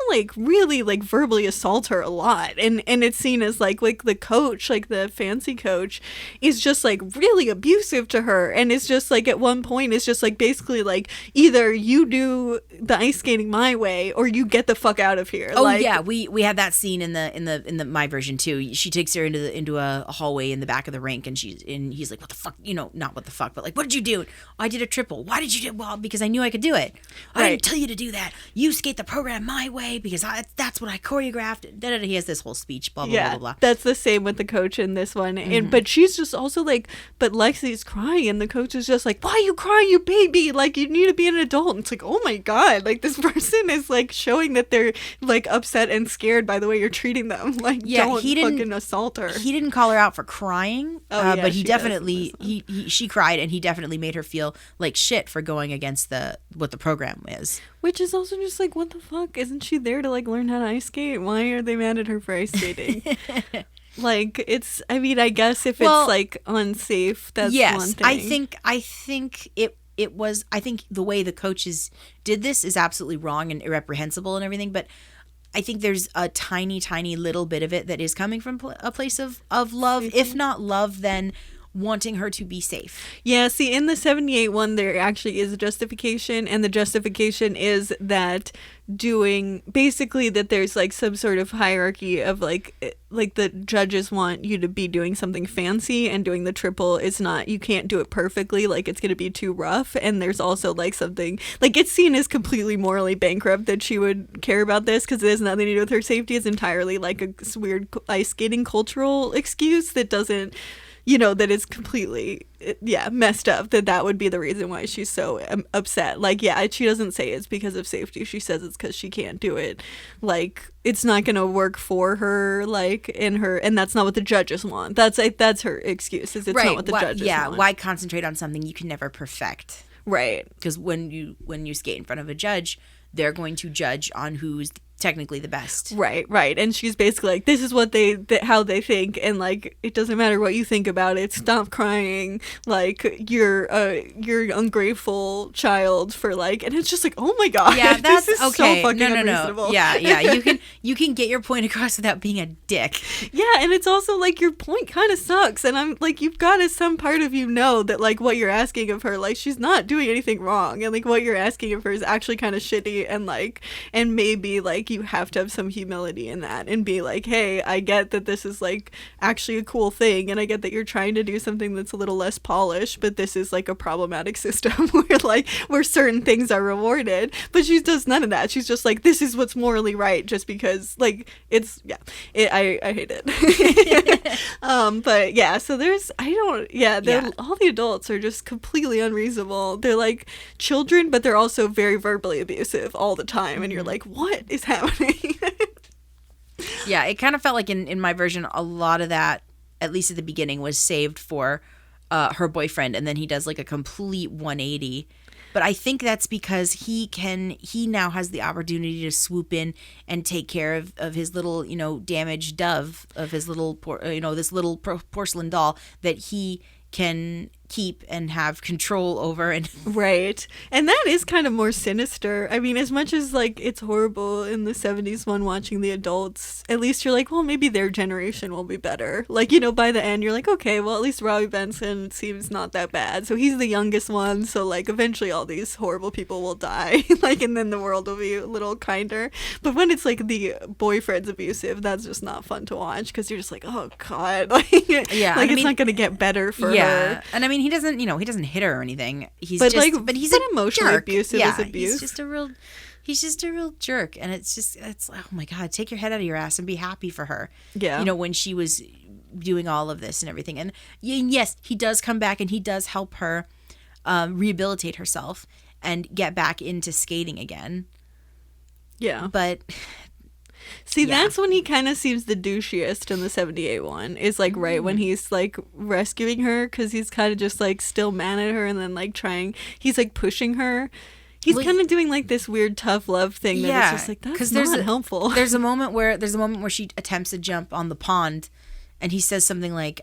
like really, like, verbally assault her a lot, and it's seen as like the coach, like the fancy coach, is just, like, really abusive to her, and it's just like, at one point it's just like, basically, like, either you do the ice skating my way or you get the fuck out of here. Oh, like, yeah, we had that scene in the my version too. She takes her into a hallway in the back of the rink, and he's like, what the fuck, you know, not what the fuck, but like, what did you do? I did a triple. Why did you do? Well, because I knew I could do it. I didn't tell you to do that. You skate the program my way because that's what I choreographed. He has this whole speech, blah, blah, Yeah, blah, blah, blah. That's the same with the coach in this one. And but she's just also like, but Lexi's crying and the coach is just like, why are you crying, you baby? Like, you need to be an adult. And it's like, oh my God, like this person is like showing that they're like upset and scared by the way you're treating them. Like, don't fucking assault her. He didn't call her out for crying, but he definitely, she cried and he definitely made her feel like shit for going against what the program is. Which is also just like, what the fuck? Isn't she there to like learn how to ice skate? Why are they mad at her for ice skating? Like, it's, I mean, I guess if it's like unsafe, that's one thing. I think it was, I think the way the coaches did this is absolutely wrong and irreprehensible and everything, but I think there's a tiny, tiny little bit of it that is coming from a place of love. Safety. If not love, then wanting her to be safe. Yeah, see, in the 78 one, there actually is a justification, and the justification is that basically that there's like some sort of hierarchy of like the judges want you to be doing something fancy, and doing the triple is not, you can't do it perfectly, like it's going to be too rough. And there's also like something, like it's seen as completely morally bankrupt that she would care about this because it has nothing to do with her safety. It's entirely like a weird ice skating cultural excuse that doesn't, that is completely, messed up, that would be the reason why she's so upset. Like, she doesn't say it's because of safety. She says it's because she can't do it. Like, it's not going to work for her, like, and that's not what the judges want. That's her excuse, is it's not what the judges want. Yeah, why concentrate on something you can never perfect? Right. Because when you skate in front of a judge, they're going to judge on who's technically the best. Right. And she's basically like, this is what how they think, and like, it doesn't matter what you think about it. Stop crying. Like, you're an ungrateful child for like, and it's just like, oh my God. Yeah, that's this is okay. So fucking unreasonable. Yeah. You can get your point across without being a dick. Yeah, and it's also like, your point kind of sucks, and I'm like, you've got to, some part of you know that like what you're asking of her, like, she's not doing anything wrong, and like what you're asking of her is actually kind of shitty, and like, and maybe like you have to have some humility in that and be like, hey, I get that this is like actually a cool thing, and I get that you're trying to do something that's a little less polished, but this is like a problematic system where certain things are rewarded. But she does none of that. She's just like, this is what's morally right, just because like it's I hate it. But yeah, so there's all the adults are just completely unreasonable. They're like children, but they're also very verbally abusive all the time, and you're like, what is happening? Yeah, it kind of felt like in my version, a lot of that, at least at the beginning, was saved for her boyfriend, and then he does like a complete 180. But I think that's because he now has the opportunity to swoop in and take care of his little, damaged dove, of his little, this little porcelain doll that he can keep and have control over. And right, and that is kind of more sinister. I mean, as much as like it's horrible in the 70s one watching the adults, at least you're like, well, maybe their generation will be better. Like, by the end you're like, okay, well, at least Robbie Benson seems not that bad, so he's the youngest one, so like eventually all these horrible people will die. Like, and then the world will be a little kinder. But when it's like the boyfriend's abusive, that's just not fun to watch, because you're just like, oh God. Like, yeah, like, it's not gonna get better for her. And I mean, he doesn't hit her or anything. He's emotionally jerk. abusive is abuse. He's just a real jerk, and it's oh my God, take your head out of your ass and be happy for her. Yeah, when she was doing all of this and everything, and yes, he does come back and he does help her rehabilitate herself and get back into skating again. Yeah, but. See, that's when he kind of seems the douchiest in the 78 one, is like right when he's like rescuing her, because he's kind of just like still mad at her, and then like he's like pushing her. He's kind of doing like this weird tough love thing that is just like, that's not helpful. There's a moment where she attempts to jump on the pond, and he says something like,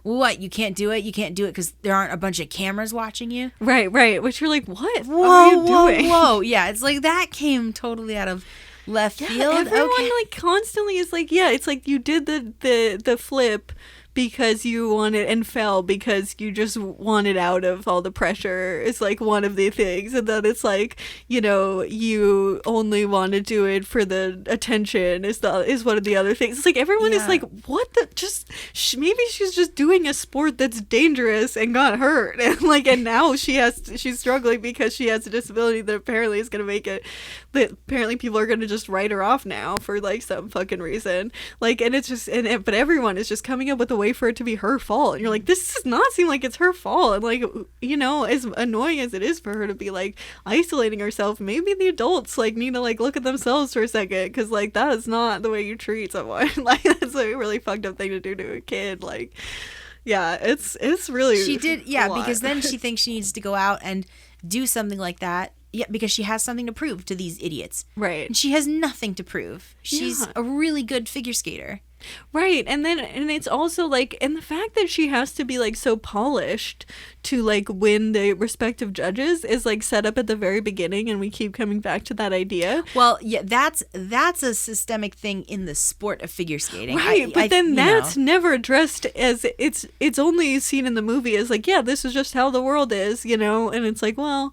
what, you can't do it because there aren't a bunch of cameras watching you. Right, which you're like, what are you doing? Whoa, yeah, it's like that came totally out of left field. Everyone like constantly is like, it's like you did the flip, because you wanted and fell because you just wanted out of all the pressure is like one of the things, and then it's like, you know, you only want to do it for the attention is one of the other things. It's like everyone is like, what the just maybe she's just doing a sport that's dangerous and got hurt, and like, and now she's struggling because she has a disability that apparently is going to make it that apparently people are going to just write her off now for like some fucking reason, like, and it's just but everyone is just coming up with a way for it to be her fault, and you're like, this does not seem like it's her fault. And like, you know, as annoying as it is for her to be like isolating herself, maybe the adults like need to like look at themselves for a second, because like that is not the way you treat someone. Like, that's a really fucked up thing to do to a kid. Like, yeah, it's really she did, because then she thinks she needs to go out and do something like that. Yeah, because she has something to prove to these idiots. Right. And she has nothing to prove. She's a really good figure skater. Right. And it's also like, and the fact that she has to be like so polished to like win the respective judges is like set up at the very beginning, and we keep coming back to that idea. Well, yeah, that's a systemic thing in the sport of figure skating. Right. But then that's never addressed as it's only seen in the movie as like, yeah, this is just how the world is, you know, and it's like, well,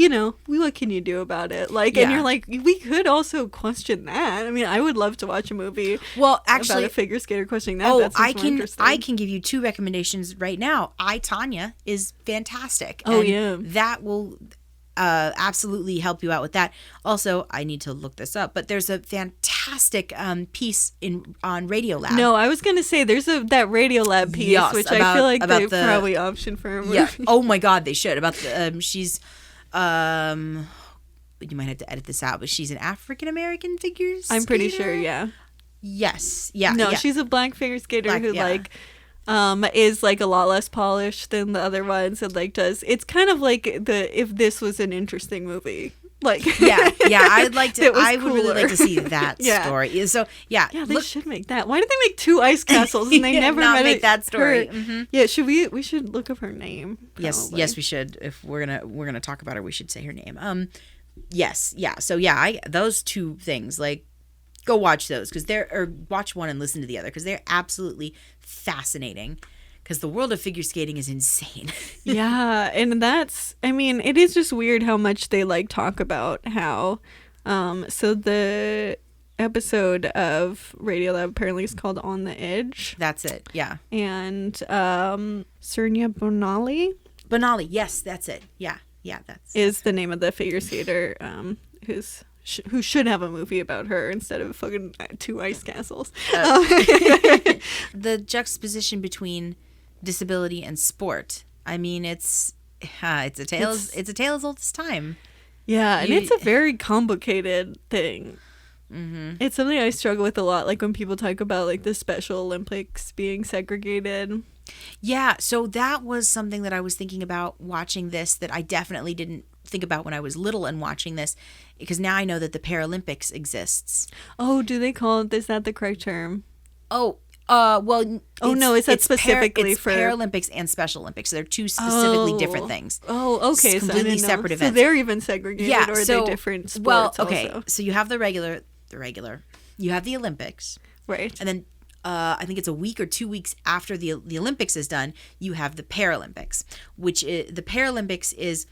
you know, what can you do about it? Like, and you're like, we could also question that. I mean, I would love to watch a movie about a figure skater questioning that. Oh, I can give you 2 recommendations right now. I, Tanya is fantastic. Oh, yeah. That will absolutely help you out with that. Also, I need to look this up, but there's a fantastic piece on Radiolab. No, I was going to say there's that Radiolab piece, yes, which I feel like they probably option for a movie. Yeah. Oh my God, they should. About the she's you might have to edit this out, but she's an African American figure skater. I'm pretty sure, yeah. Yes. Yeah. No, yeah. she's a black figure skater who like is like a lot less polished than the other ones, and like it's kind of like if this was an interesting movie. Like, yeah, I'd like to. I would really like to see that story. So, yeah, they should make that. Why did they make 2 ice castles and they never make that story? Mm-hmm. Yeah, we should look up her name. Probably. Yes, we should. If we're gonna talk about her, we should say her name. Yes, yeah. So yeah, those 2 things, like, go watch those watch one and listen to the other, because they're absolutely fascinating. Because the world of figure skating is insane. Yeah, and it is just weird how much they like talk about how, so the episode of Radiolab apparently is called On the Edge. That's it, yeah. And Sernia Bonali? Bonali, yes, that's it. Yeah, is the name of the figure skater who should have a movie about her instead of fucking 2 ice castles. The juxtaposition between disability and sport. I mean, it's a tale as old as time. Yeah, and it's a very complicated thing. Mm-hmm. It's something I struggle with a lot, like when people talk about like the Special Olympics being segregated. Yeah, so that was something that I was thinking about watching this that I definitely didn't think about when I was little and watching this, because now I know that the Paralympics exists. Oh, do they call it? Is that the correct term? Oh, is that specifically for Paralympics and Special Olympics? They're 2 specifically different things. Oh, okay. It's completely separate events. So they're even segregated, or are they different sports? Well, okay. Also? So you have the regular. You have the Olympics, right? And then I think it's a week or 2 weeks after the Olympics is done, you have the Paralympics, which the Paralympics is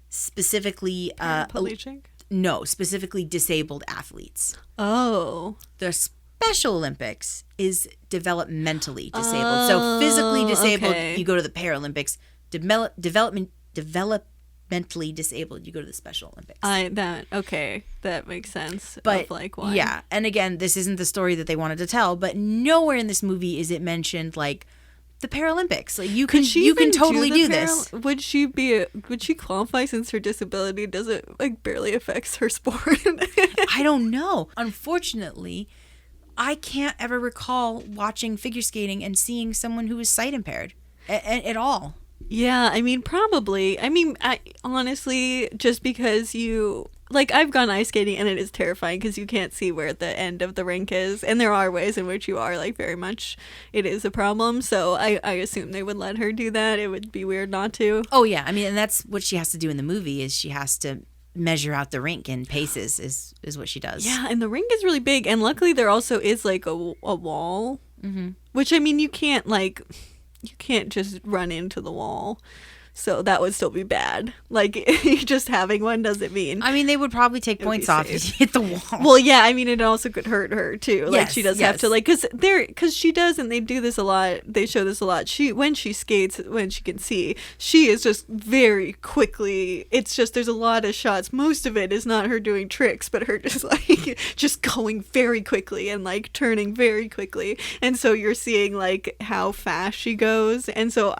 specifically specifically disabled athletes. Oh, the Special Olympics is developmentally disabled. So physically disabled, you go to the Paralympics. Developmentally disabled, you go to the Special Olympics. That makes sense. But of like why. Yeah, and again, this isn't the story that they wanted to tell, but nowhere in this movie is it mentioned like the Paralympics. Like you can totally do this. Would she qualify, since her disability doesn't like barely affects her sport? I don't know. Unfortunately, I can't ever recall watching figure skating and seeing someone who was sight impaired at all. Yeah, I mean, probably. I mean, honestly, just because I've gone ice skating and it is terrifying because you can't see where the end of the rink is. And there are ways in which you are, like, very much, it is a problem. So I assume they would let her do that. It would be weird not to. Oh, yeah. I mean, and that's what she has to do in the movie, is she has to measure out the rink in paces is what she does. Yeah, and the rink is really big. And luckily there also is, like, a wall. Mm-hmm. Which, I mean, you can't just run into the wall. So that would still be bad. Like, just having one doesn't mean. I mean, they would probably take points off if you hit the wall. Well, yeah, I mean, it also could hurt her too. Like, Yes, she does have to, like, because she does, and they do this a lot. They show this a lot. When she skates, when she can see, she is just very quickly. It's just, there's a lot of shots. Most of it is not her doing tricks, but her just like just going very quickly and like turning very quickly. And so you're seeing like how fast she goes. And so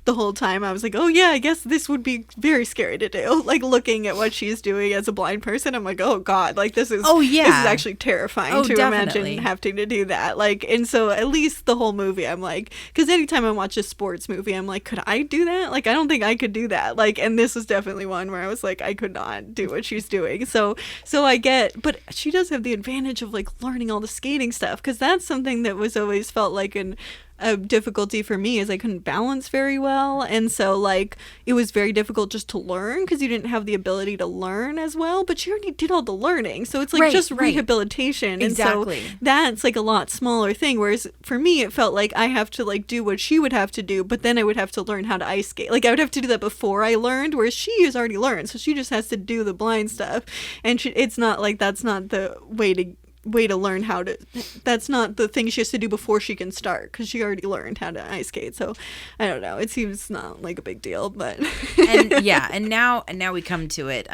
the whole time I was like, oh yeah, I guess this would be very scary to do. Like, looking at what she's doing as a blind person, I'm like, oh god, like this is actually terrifying to definitely. imagine having to do that. Like, and so at least the whole movie, I'm like, because anytime I watch a sports movie, I'm like, could I do that? Like, I don't think I could do that. Like, and this was definitely one where I was like, I could not do what she's doing. So I get, but she does have the advantage of like learning all the skating stuff, because that's something that was always felt like a difficulty for me, is I couldn't balance very well, and so like it was very difficult just to learn because you didn't have the ability to learn as well. But she already did all the learning, so it's like just rehabilitation. Exactly. And so that's like a lot smaller thing, whereas for me it felt like I have to like do what she would have to do, but then I would have to learn how to ice skate. Like, I would have to do that before I learned, whereas she has already learned, so she just has to do the blind stuff. And it's not like that's not the way to learn how to, that's not the thing she has to do before she can start, because she already learned how to ice skate. So I don't know, it seems not like a big deal, but and now we come to it.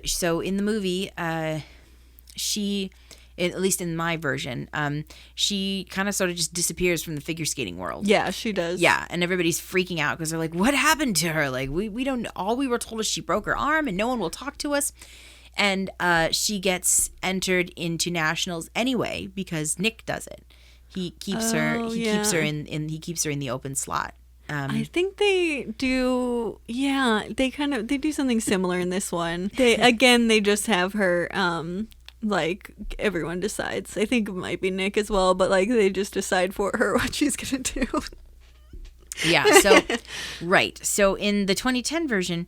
So in the movie, she, at least in my version, she kind of sort of just disappears from the figure skating world. Yeah, she does. Yeah, and everybody's freaking out because they're like, what happened to her? Like, we don't, all we were told is she broke her arm and no one will talk to us. And she gets entered into nationals anyway because Nick does it. He keeps her. He keeps her in. He keeps her in the open slot. I think they do. Yeah, they do something similar in this one. They just have her. Like, everyone decides. I think it might be Nick as well, but like they just decide for her what she's gonna do. Yeah. So right. So in the 2010 version,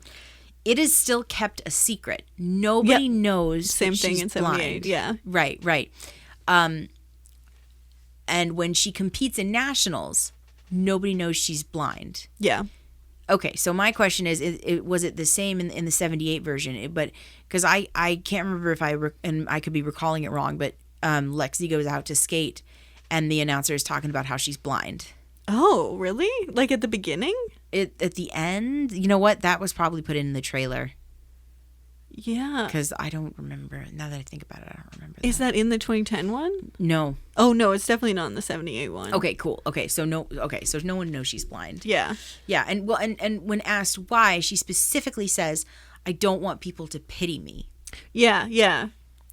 it is still kept a secret. Nobody knows. Same that thing she's in 78. blind. Yeah. Right. And when she competes in nationals, nobody knows she's blind. Yeah. Okay, so my question is, was it the same in the 78 version? But because I can't remember if and I could be recalling it wrong, but Lexi goes out to skate and the announcer is talking about how she's blind. Oh, really? Like at the beginning? At the end? You know what? That was probably put in the trailer. Yeah. Because I don't remember. Now that I think about it, I don't remember. Is that in the 2010 one? No. Oh, no, it's definitely not in the 78 one. Okay, cool. Okay, so no one knows she's blind. Yeah. Yeah, and when asked why, she specifically says, I don't want people to pity me. Yeah.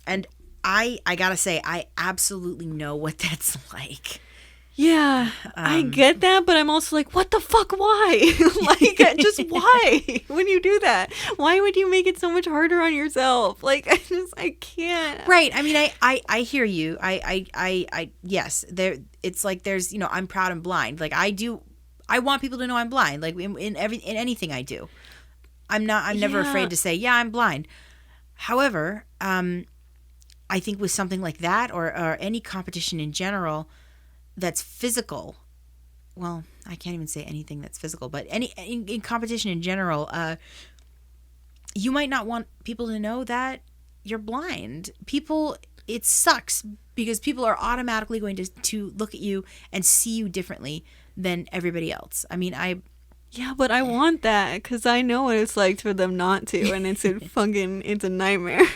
And I gotta say, I absolutely know what that's like. Yeah, I get that, but I'm also like, what the fuck, why? Like, just why? When you do that, why would you make it so much harder on yourself? Like, I can't. Right. I mean, I hear you. Yes, it's like there's, I'm proud and blind. Like, I want people to know I'm blind. Like, in anything I do. I'm never afraid to say, yeah, I'm blind. However, I think with something like that or any competition in general that's physical, well, I can't even say anything that's physical, but in competition in general, you might not want people to know that you're blind. It sucks because people are automatically going to look at you and see you differently than everybody else. I mean, yeah, but I want that because I know what it's like for them not to, and it's a nightmare.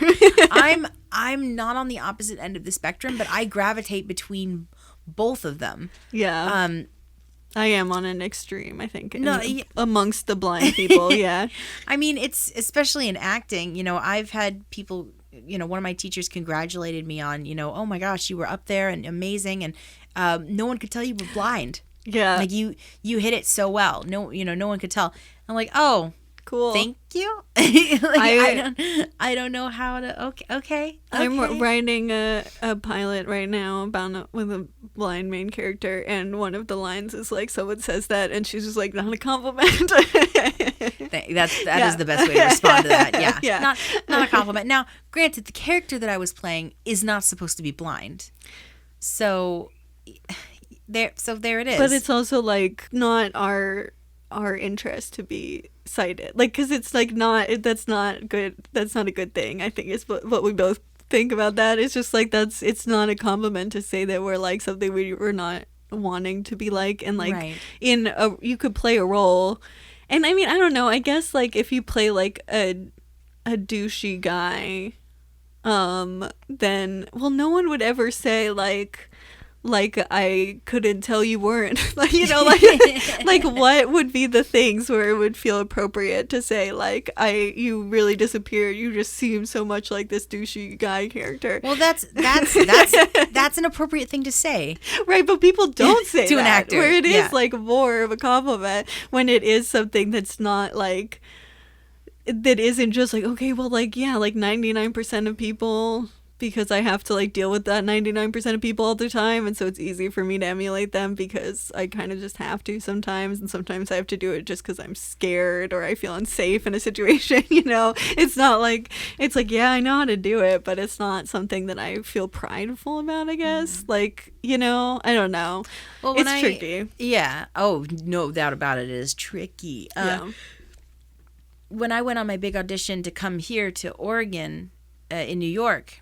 I'm not on the opposite end of the spectrum, but I gravitate between both of them. Yeah. I am on an extreme, I think, amongst the blind people. Yeah. I mean, it's especially in acting, I've had people, one of my teachers congratulated me on, oh my gosh, you were up there and amazing. And no one could tell you were blind. Yeah. Like you hit it so well. No one could tell. I'm like, oh, cool. Thank you. I don't know how to. Okay. I'm writing a pilot right now with a blind main character, and one of the lines is like, someone says that, and she's just like, not a compliment. That is the best way to respond to that. Yeah. Not a compliment. Now, granted, the character that I was playing is not supposed to be blind, so there it is. But it's also like not our interest to be cited, like, because it's like that's not good. That's not a good thing. I think is what we both think about that. It's just like it's not a compliment to say that we're like something we're not wanting to be like, and like Right. you could play a role, and I mean, I don't know, I guess like if you play like a douchey guy, then no one would ever say like I couldn't tell you weren't, like, you know, like like what would be the things where it would feel appropriate to say like you really disappeared, you just seem so much like this douchey guy character. Well, that's an appropriate thing to say, right? But people don't say to that, an actor, where it is yeah. like more of a compliment when it is something that's not like, that isn't just like, okay, well, like, yeah, like 99% of people, because I have to like deal with that 99% of people all the time, and so it's easy for me to emulate them because I kind of just have to sometimes, and sometimes I have to do it just because I'm scared or I feel unsafe in a situation, you know. It's not like, it's like, yeah, I know how to do it, but it's not something that I feel prideful about, I guess. Like, you know, I don't know. Well, it's tricky. Yeah. Oh, no doubt about it. It is tricky. Yeah. When I went on my big audition to come here to Oregon, in New York,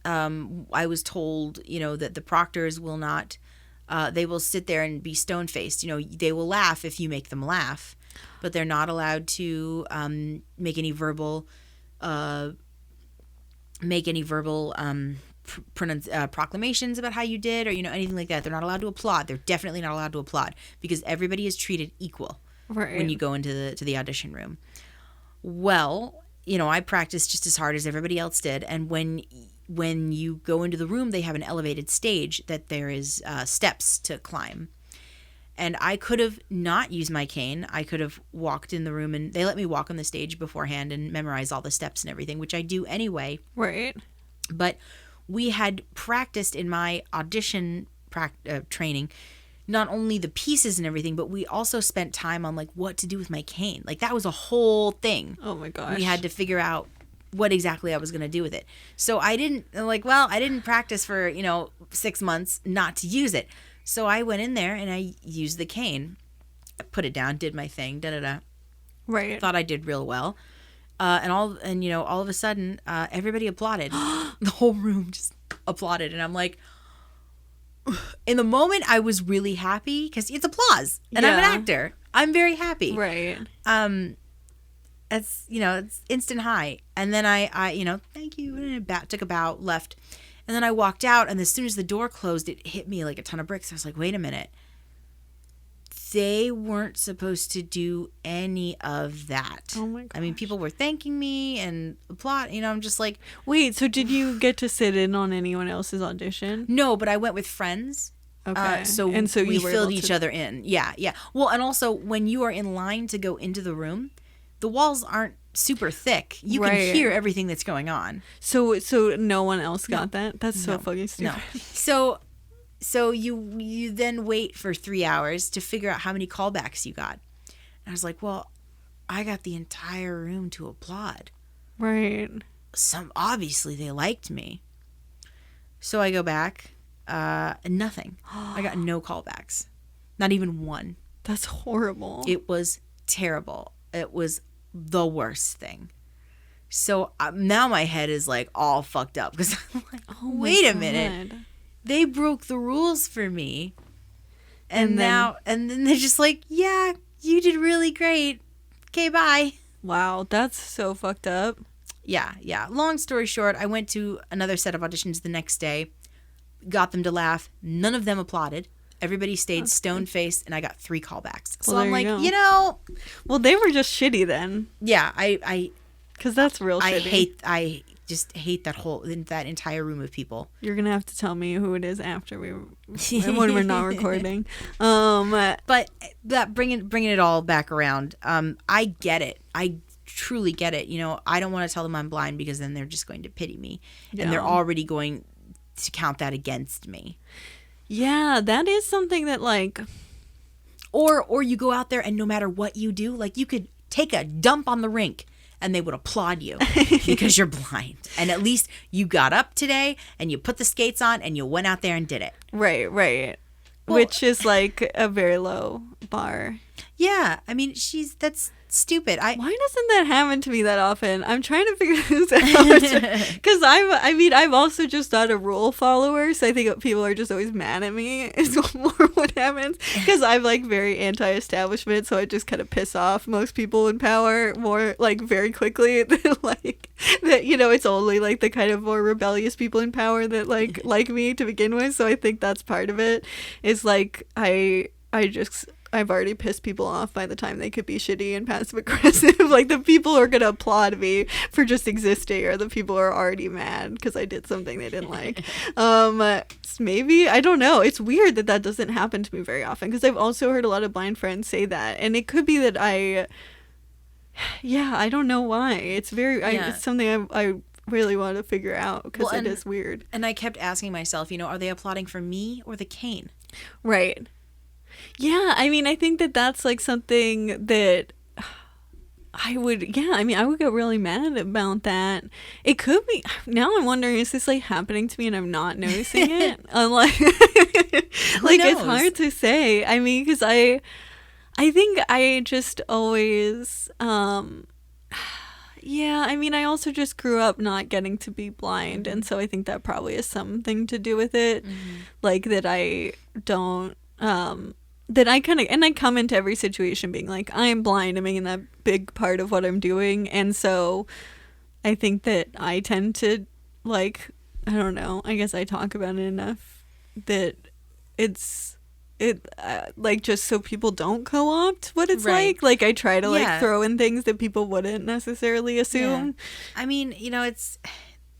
I was told, you know, that the proctors will not, they will sit there and be stone-faced. You know, they will laugh if you make them laugh, but they're not allowed to make any verbal proclamations about how you did, or, you know, anything like that. They're not allowed to applaud. They're definitely not allowed to applaud, because everybody is treated equal when you go into the audition room. Well, you know, I practiced just as hard as everybody else did, and when you go into the room, they have an elevated stage that there is steps to climb. And I could have not used my cane. I could have walked in the room, and they let me walk on the stage beforehand and memorize all the steps and everything, which I do anyway. Right. But we had practiced in my audition training, not only the pieces and everything, but we also spent time on like what to do with my cane. Like that was a whole thing. Oh my gosh. We had to figure out what exactly I was going to do with it. So I didn't practice for, 6 months not to use it. So I went in there and I used the cane. I put it down, did my thing, Right. Thought I did real well. All of a sudden, everybody applauded. The whole room just applauded. And I'm like, in the moment, I was really happy because it's applause. And I'm an actor. I'm very happy. Right. It's instant high. And then I thank you, and took a bow, left. And then I walked out, and as soon as the door closed, it hit me like a ton of bricks. I was like, wait a minute. They weren't supposed to do any of that. Oh my gosh. I mean, people were thanking me and applauding. I'm just like, wait, so did you get to sit in on anyone else's audition? no, but I went with friends. Okay. So we filled each other in. Yeah. Well, and also when you are in line to go into the room, the walls aren't super thick. You can hear everything that's going on. So no one else got that? That's so fucking stupid. No. So you then wait for 3 hours to figure out how many callbacks you got. And I was like, well, I got the entire room to applaud. Right. Obviously they liked me. So I go back, nothing. I got no callbacks. Not even one. That's horrible. It was terrible. It was the worst thing. So now my head is like all fucked up because I'm like, wait a minute. They broke the rules for me. And then they're just like, yeah, you did really great. Okay, bye. Wow, that's so fucked up. Yeah. Long story short, I went to another set of auditions the next day, got them to laugh. None of them applauded. Everybody stayed stone-faced, and I got 3 callbacks. So well, I'm like, well, they were just shitty then. Yeah, I because that's real shitty. I just hate that entire room of people. You're gonna have to tell me who it is after when we're not recording. But that bringing it all back around, I get it. I truly get it. I don't want to tell them I'm blind because then they're just going to pity me, and they're already going to count that against me. Yeah, that is something that like, or you go out there and no matter what you do, like you could take a dump on the rink and they would applaud you because you're blind. And at least you got up today and you put the skates on and you went out there and did it. Right. Well, which is like a very low bar. Yeah. I mean, that's stupid. Why doesn't that happen to me that often? I'm trying to figure this out. Because I'm also just not a rule follower, so I think people are just always mad at me is more what happens. Because I'm like very anti-establishment, so I just kind of piss off most people in power more like very quickly. Like that, it's only like the kind of more rebellious people in power that like me to begin with. So I think that's part of it. Is like I've already pissed people off by the time they could be shitty and passive aggressive. Like the people who are going to applaud me for just existing are the people who are already mad because I did something they didn't like. Maybe, I don't know. It's weird that doesn't happen to me very often because I've also heard a lot of blind friends say that. And it could be that I don't know why. It's it's something I really want to figure out because it is weird. And I kept asking myself, are they applauding for me or the cane? Right. Yeah, I mean, I think that's like something that I would get really mad about that. It could be, now I'm wondering, is this like happening to me and I'm not noticing it? Like it's hard to say. I mean, because I think I just always, yeah, I mean, I also just grew up not getting to be blind. And so I think that probably has something to do with it. Mm-hmm. Like that I don't, that I come into every situation being like, I am blind. I'm making that big part of what I'm doing. And so I think that I tend to like, I don't know, I guess I talk about it enough that like just so people don't co-opt what it's right. Like I try to like throw in things that people wouldn't necessarily assume. Yeah. I mean, it's,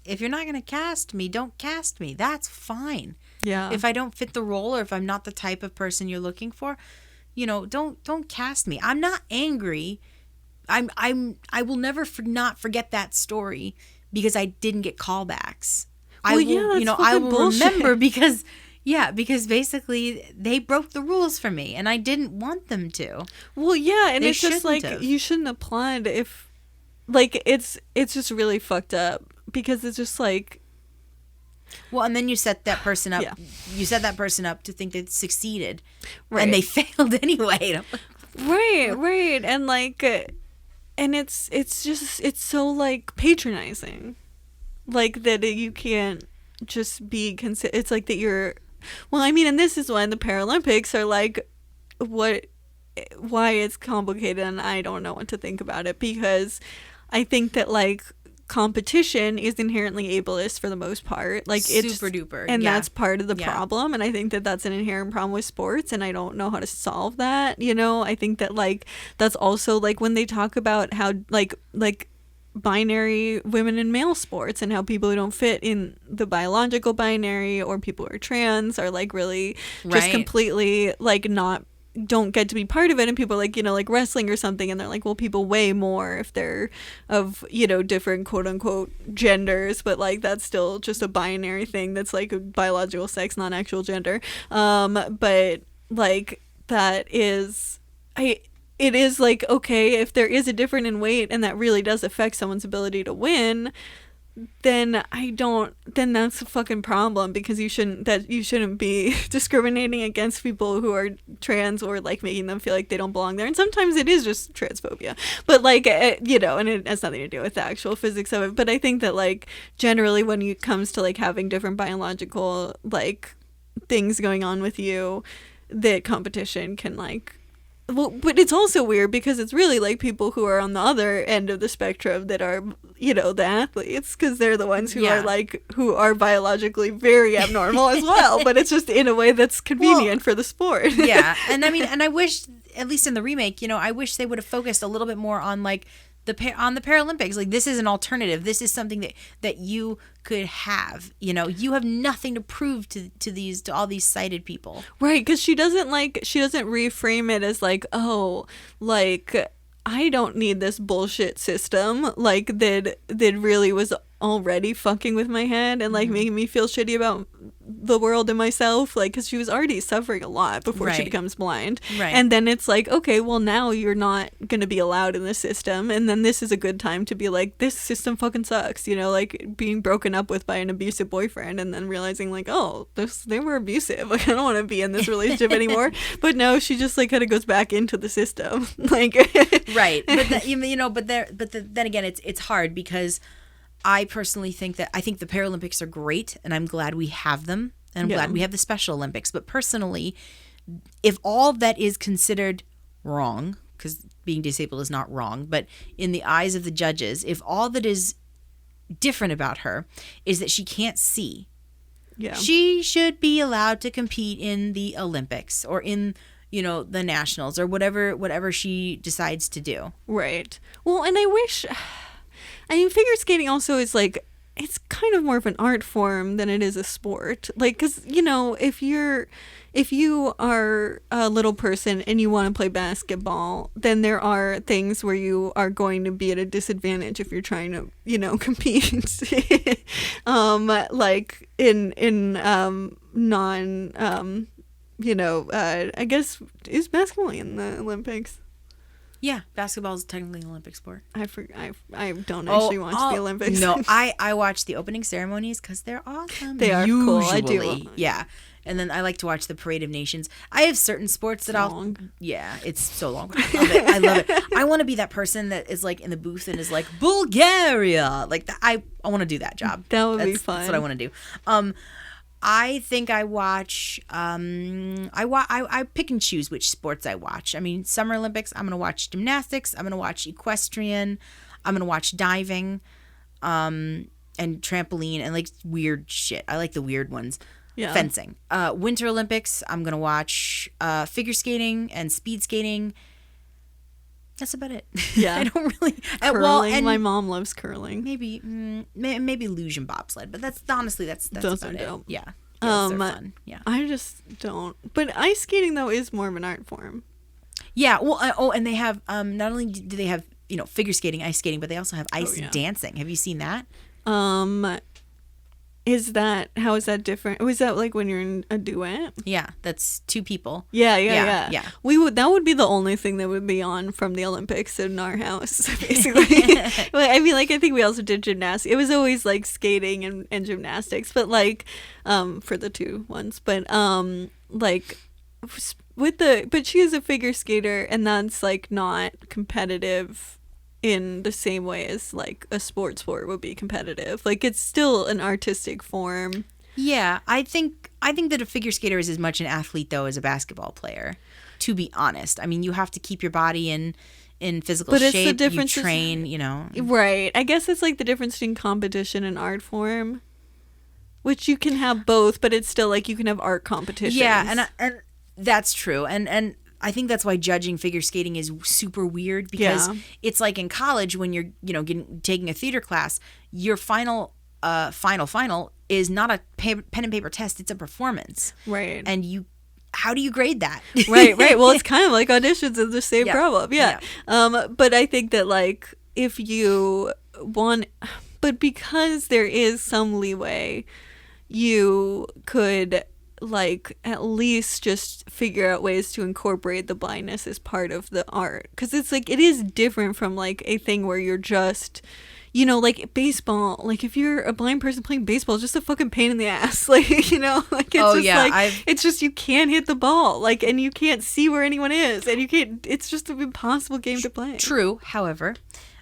if you're not going to cast me, don't cast me. That's fine. Yeah. If I don't fit the role or if I'm not the type of person you're looking for, don't cast me. I'm not angry. I will never not forget that story because I didn't get callbacks. Well, I will remember because basically they broke the rules for me and I didn't want them to. Well, yeah, and it's just like you shouldn't applaud if like it's just really fucked up because it's just like. Well, and then you set that person up. Yeah. You set that person up to think they succeeded, right. And they failed anyway. Right, and like, and it's so like patronizing, like that you can't just be it's like that you're. Well, I mean, and this is why the Paralympics are like, why it's complicated, and I don't know what to think about it because I think that like. Competition is inherently ableist for the most part, like it's super duper, and that's part of the problem. And I think that that's an inherent problem with sports, and I don't know how to solve that. I think that like that's also like when they talk about how like binary women in male sports and how people who don't fit in the biological binary or people who are trans are like really just completely like don't get to be part of it, and people are like like wrestling or something, and they're like, well, people weigh more if they're of different quote unquote genders, but like that's still just a binary thing that's like a biological sex, not actual gender. But like that is it is like, okay, if there is a difference in weight and that really does affect someone's ability to win, then that's a fucking problem because you shouldn't be discriminating against people who are trans or like making them feel like they don't belong there. And sometimes it is just transphobia, but like, and it has nothing to do with the actual physics of it. But I think that like generally when it comes to like having different biological like things going on with you, that competition can like, well, but it's also weird because it's really like people who are on the other end of the spectrum that are, the athletes, because they're the ones who are like, who are biologically very abnormal as well. But it's just in a way that's convenient for the sport. Yeah. And I mean, and I wish, at least in the remake, I wish they would have focused a little bit more on like on the Paralympics. Like this is an alternative. This is something that you could have. You have nothing to prove to all these sighted people. Right, because she doesn't reframe it as like, oh, like I don't need this bullshit system like that really was already fucking with my head and like making me feel shitty about the world and myself, like, because she was already suffering a lot before she Right. becomes blind. Right. And then it's like, okay, well, now you're not going to be allowed in the system. And then this is a good time to be like, this system fucking sucks, you know, like being broken up with by an abusive boyfriend and then realizing like, oh, they were abusive. Like, I don't want to be in this relationship anymore. But no, she just like kind of goes back into the system. Like, Right. But then again, it's hard because I personally think that I think the Paralympics are great, and I'm glad we have them, and I'm glad we have the Special Olympics. But personally, if all that is considered wrong, because being disabled is not wrong, but in the eyes of the judges, if all that is different about her is that she can't see, she should be allowed to compete in the Olympics or in, you know, the nationals or whatever she decides to do. Right. Well, and I mean, figure skating also is like, it's kind of more of an art form than it is a sport. Like, because, you know, if you are a little person and you want to play basketball, then there are things where you are going to be at a disadvantage if you're trying to, you know, compete. Like in non, you know, I guess, is basketball in the Olympics? Yeah, basketball is technically an Olympic sport. I don't actually watch the Olympics. No, I watch the opening ceremonies because they're awesome. They are cool. I do. Yeah. And then I like to watch the Parade of Nations. I have certain sports that it's so long. I love it. I want to be that person that is like in the booth and is like, Bulgaria. Like, I want to do that job. That would be fun. That's what I want to do. I think I watch, I pick and choose which sports I watch. I mean, Summer Olympics, I'm going to watch gymnastics. I'm going to watch equestrian. I'm going to watch diving, and trampoline and like weird shit. I like the weird ones. Yeah. Fencing. Winter Olympics, I'm going to watch, figure skating and speed skating. That's about it. Yeah. I don't really. Curling. And my mom loves curling. Maybe luge and bobsled, but that's honestly that's those about are dope. It. Yeah. They're fun. Yeah. I just don't. But ice skating though is more of an art form. Yeah. Well. And they have not only do they have, you know, figure skating, ice skating, but they also have ice dancing. Have you seen that? How is that different? Was that like when you're in a duet? Yeah, that's two people. Yeah. That would be the only thing that would be on from the Olympics in our house, basically. I mean, like, I think we also did gymnastics. It was always like skating and gymnastics, but like, for the two ones, but like but she is a figure skater, and that's like not competitive in the same way as like a sport would be competitive. Like, it's still an artistic form. Yeah, I think that a figure skater is as much an athlete though as a basketball player, to be honest. I mean, you have to keep your body in physical shape. It's the difference. You train, you know. Right. I guess it's like the difference between competition and art form, which you can have both, but it's still like you can have art competitions. Yeah, and that's true. And I think that's why judging figure skating is super weird, because it's like in college when you're, you know, taking a theater class, your final is not a pen and paper test, it's a performance. Right. And how do you grade that? Right. Well, it's kind of like auditions is the same problem. Yeah. But I think that like if you want, but because there is some leeway, you could like at least just figure out ways to incorporate the blindness as part of the art, because it's like it is different from like a thing where you're just, you know, like baseball, like if you're a blind person playing baseball, it's just a fucking pain in the ass, like, you know, like it's it's just you can't hit the ball, like, and you can't see where anyone is, and you can't, it's just an impossible game to play. True. However,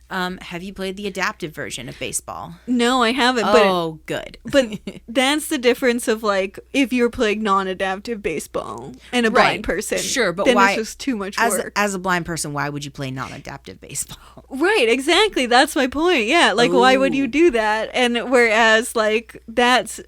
have you played the adaptive version of baseball? No, I haven't. Good. But that's the difference of like if you're playing non-adaptive baseball and a blind person. Sure, but then why? It's just too much work. As a blind person, why would you play non-adaptive baseball? Right, exactly. That's my point. Yeah, like why would you do that? And whereas like that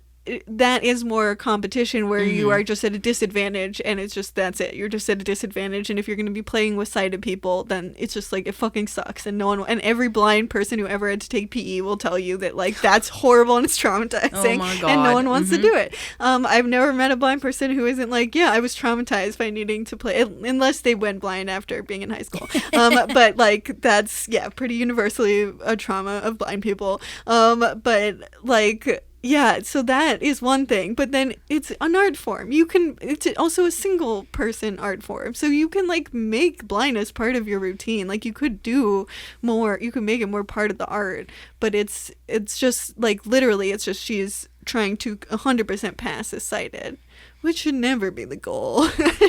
is more competition where you are just at a disadvantage, and it's just, that's it, you're just at a disadvantage. And if you're going to be playing with sighted people, then it's just like it fucking sucks, and and every blind person who ever had to take PE will tell you that like that's horrible and it's traumatizing. Oh my God. And no one wants to do it. I've never met a blind person who isn't like, yeah, I was traumatized by needing to play, unless they went blind after being in high school. But like that's pretty universally a trauma of blind people. But like yeah, so that is one thing, but then it's an art form. It's also a single person art form. So you can like make blindness part of your routine. Like you could do more, you could make it more part of the art, but it's just like literally it's just she's trying to 100% pass as sighted, which should never be the goal.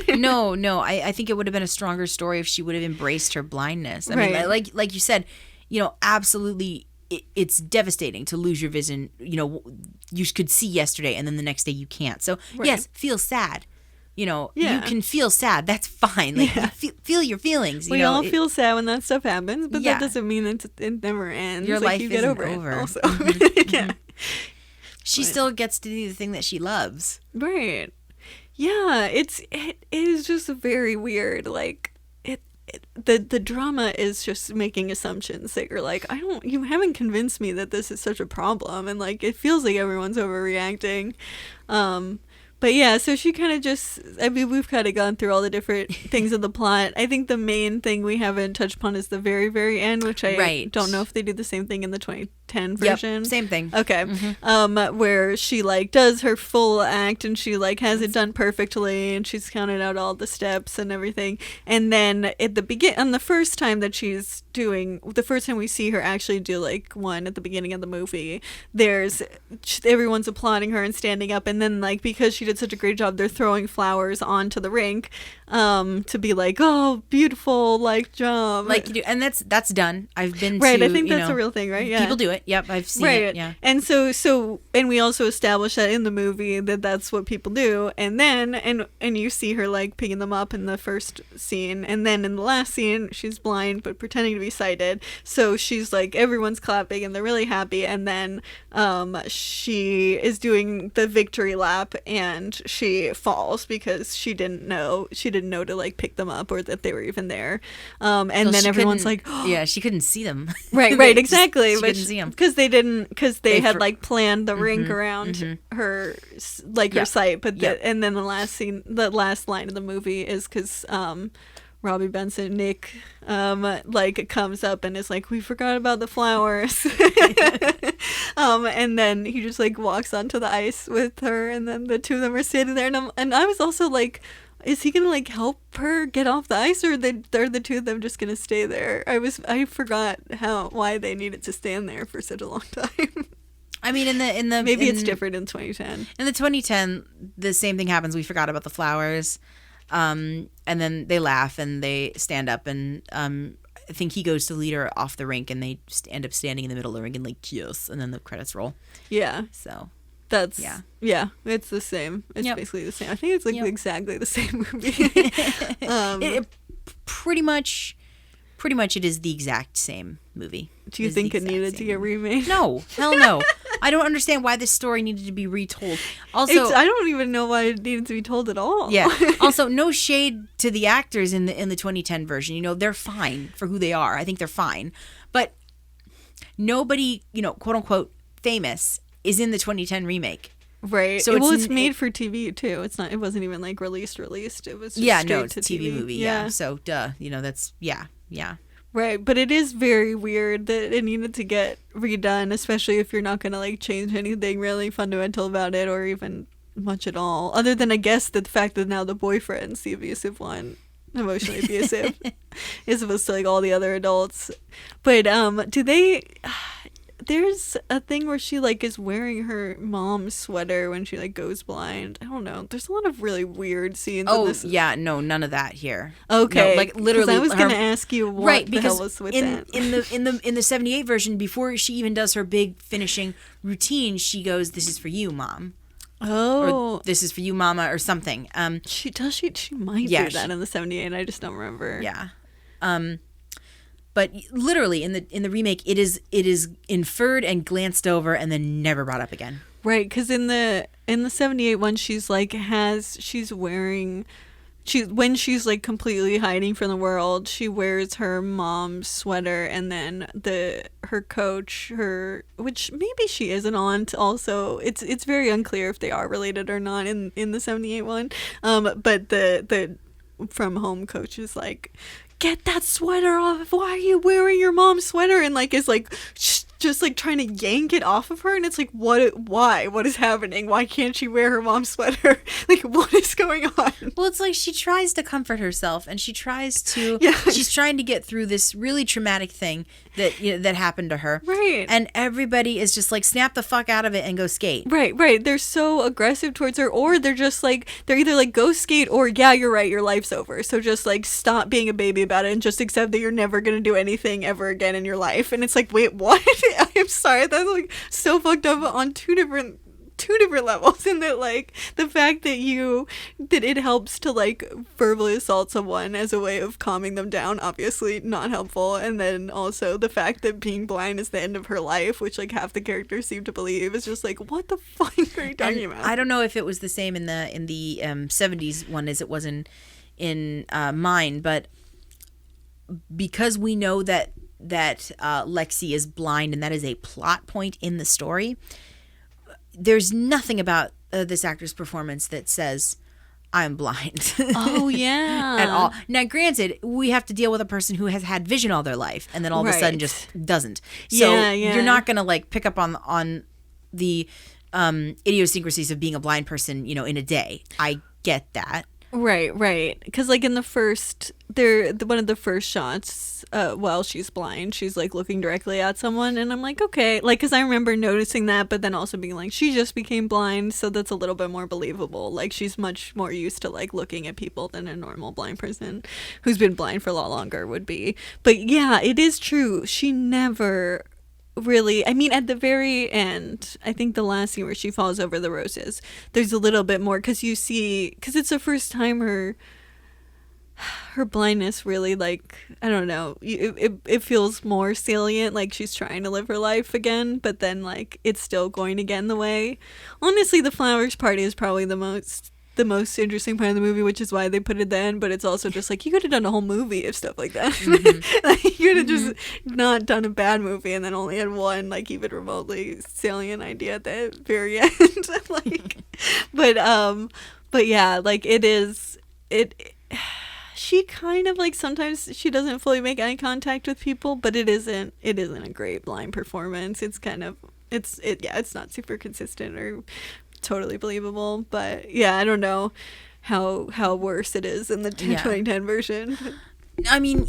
No, I think it would have been a stronger story if she would have embraced her blindness. I mean, like you said, absolutely. It's devastating to lose your vision. You could see yesterday and then the next day you can't. So yes, feel sad. You can feel sad. That's fine. Like feel your feelings. We all feel sad when that stuff happens, but that doesn't mean it never ends. Your life you isn't get over. It also. Yeah. She still gets to do the thing that she loves. Right. Yeah. It is just very weird. Like the drama is just making assumptions that you're like, you haven't convinced me that this is such a problem, and like it feels like everyone's overreacting. But yeah, so she kind of just, I mean, we've kind of gone through all the different things of the plot. I think the main thing we haven't touched upon is the very, very end, which I don't know if they do the same thing in the 2010 version. Yep, same thing. Okay. Mm-hmm. Where she like does her full act and she like has it done perfectly and she's counted out all the steps and everything. And then at the on the first time that she's doing, the first time we see her actually do like one at the beginning of the movie, everyone's applauding her and standing up, and then like because she did such a great job, they're throwing flowers onto the rink to be like, oh, beautiful, like job, like you do. And that's done. I've been right. I think that's a real thing, right? Yeah, people do it. Yep, I've seen it. Yeah. And so and we also established that in the movie that's what people do. And then and you see her like picking them up in the first scene, and then in the last scene she's blind but pretending to be sighted. So she's like, everyone's clapping and they're really happy, and then she is doing the victory lap and she falls because she didn't know to like pick them up or that they were even there. And then everyone's like, oh. Yeah, she couldn't see them. Right, exactly. She couldn't see them because they had like planned the rink around her, like her sight. But and then the last line of the movie is because Robbie Benson, Nick, like comes up and is like, we forgot about the flowers. And then he just like walks onto the ice with her, and then the two of them are standing there, and I was also like, is he gonna like help her get off the ice, or are the two of them just gonna stay there? I forgot why they needed to stand there for such a long time. I mean, in the maybe it's different in 2010. In the 2010, the same thing happens. We forgot about the flowers, and then they laugh and they stand up, and I think he goes to lead her off the rink, and they end up standing in the middle of the rink and like yes, and then the credits roll. Yeah. So. That's it's the same. It's basically the same. I think it's like exactly the same movie. It pretty much it is the exact same movie. Do you think it needed to get remade? No, hell no. I don't understand why this story needed to be retold. Also, I don't even know why it needed to be told at all. Yeah. Also, no shade to the actors in the 2010 version. They're fine for who they are. I think they're fine, but nobody, quote unquote famous, is in the 2010 remake. Right. So it's made for TV too. It wasn't even like released. It was just it's a TV movie. Yeah. So duh, that's yeah. Right, but it is very weird that it needed to get redone, especially if you're not going to like change anything really fundamental about it or even much at all, other than I guess the fact that now the boyfriend's the abusive one, emotionally abusive, as opposed to like all the other adults. But there's a thing where she like is wearing her mom's sweater when she like goes blind. I don't know. There's a lot of really weird scenes. Oh, yeah, no, none of that here. Okay, no, like literally. I was gonna ask you what the hell was with that. In the 78 version, before she even does her big finishing routine, she goes, "This is for you, Mom." Oh, or "This is for you, Mama," or something. She might do that in the 78. I just don't remember. Yeah. But literally in the remake, it is inferred and glanced over and then never brought up again. Right, because in the 78 one, she's like when she's like completely hiding from the world, she wears her mom's sweater, and then her coach, which maybe she is an aunt also. It's very unclear if they are related or not in the 78 one. But the from home coach is like, get that sweater off. Why are you wearing your mom's sweater? And like is like just like trying to yank it off of her, and it's like, what is happening? Why can't she wear her mom's sweater? Like, what is going on? Well, it's like she tries to comfort herself, and she tries to Yeah. she's trying to get through this really traumatic thing that that happened to her, Right. and everybody is just like, snap the fuck out of it and go skate. Right. They're so aggressive towards her, or they're just like, they're either like, go skate, or yeah, you're right, your life's over, so just like stop being a baby about it and just accept that you're never gonna do anything ever again in your life. And it's like, wait, what? I'm sorry, that's like so fucked up on two different levels. And that like the fact that it helps to like verbally assault someone as a way of calming them down, obviously not helpful. And then also the fact that being blind is the end of her life, which like half the characters seem to believe, is just like, what the fuck are you talking about? I don't know if it was the same in the 70s one as it was in mine, but because we know that Lexi is blind, and that is a plot point in the story, there's nothing about this actor's performance that says I'm blind. Oh, yeah. At all. Now, granted, we have to deal with a person who has had vision all their life and then all of a sudden Right. just doesn't. So Yeah. you're not going to like pick up on the idiosyncrasies of being a blind person, in a day. I get that. Right. Because like in the first, one of the first shots, while she's blind, she's like looking directly at someone, and I'm like, okay, like, because I remember noticing that, but then also being like, she just became blind, so that's a little bit more believable. Like, she's much more used to like looking at people than a normal blind person who's been blind for a lot longer would be. But yeah, it is true. She never really, I mean, at the very end, I think the last scene where she falls over the roses, there's a little bit more, because it's the first time her blindness really, like, I don't know, it feels more salient, like she's trying to live her life again, but then like it's still going to get in the way. Honestly, the flowers party is probably the most interesting part of the movie, which is why they put it then. But it's also just like, you could have done a whole movie of stuff like that. Mm-hmm. Like, you could have just not done a bad movie and then only had one like even remotely salient idea at the very end. Like, but yeah, like she kind of like, sometimes she doesn't fully make eye contact with people, but it isn't a great blind performance. It's kind of it's not super consistent or totally believable. But yeah, I don't know how worse it is in the 2010 version. I mean,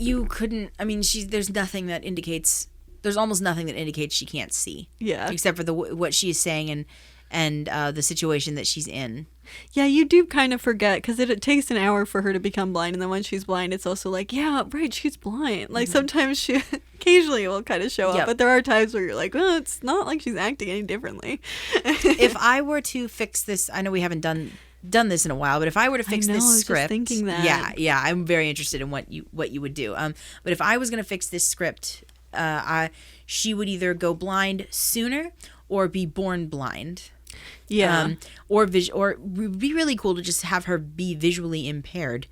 there's almost nothing that indicates she can't see. Yeah. Except for what she is saying and the situation that she's in. Yeah, you do kind of forget, because it takes an hour for her to become blind, and then when she's blind, it's also like, yeah, right, she's blind. Like, sometimes she occasionally will kind of show up, but there are times where you're like, oh, it's not like she's acting any differently. If I were to fix this, I know we haven't done this in a while, but if I were to fix this script, I was just thinking that. Yeah, I'm very interested in what you would do. But if I was going to fix this script, she would either go blind sooner or be born blind. Yeah. Or it would be really cool to just have her be visually impaired,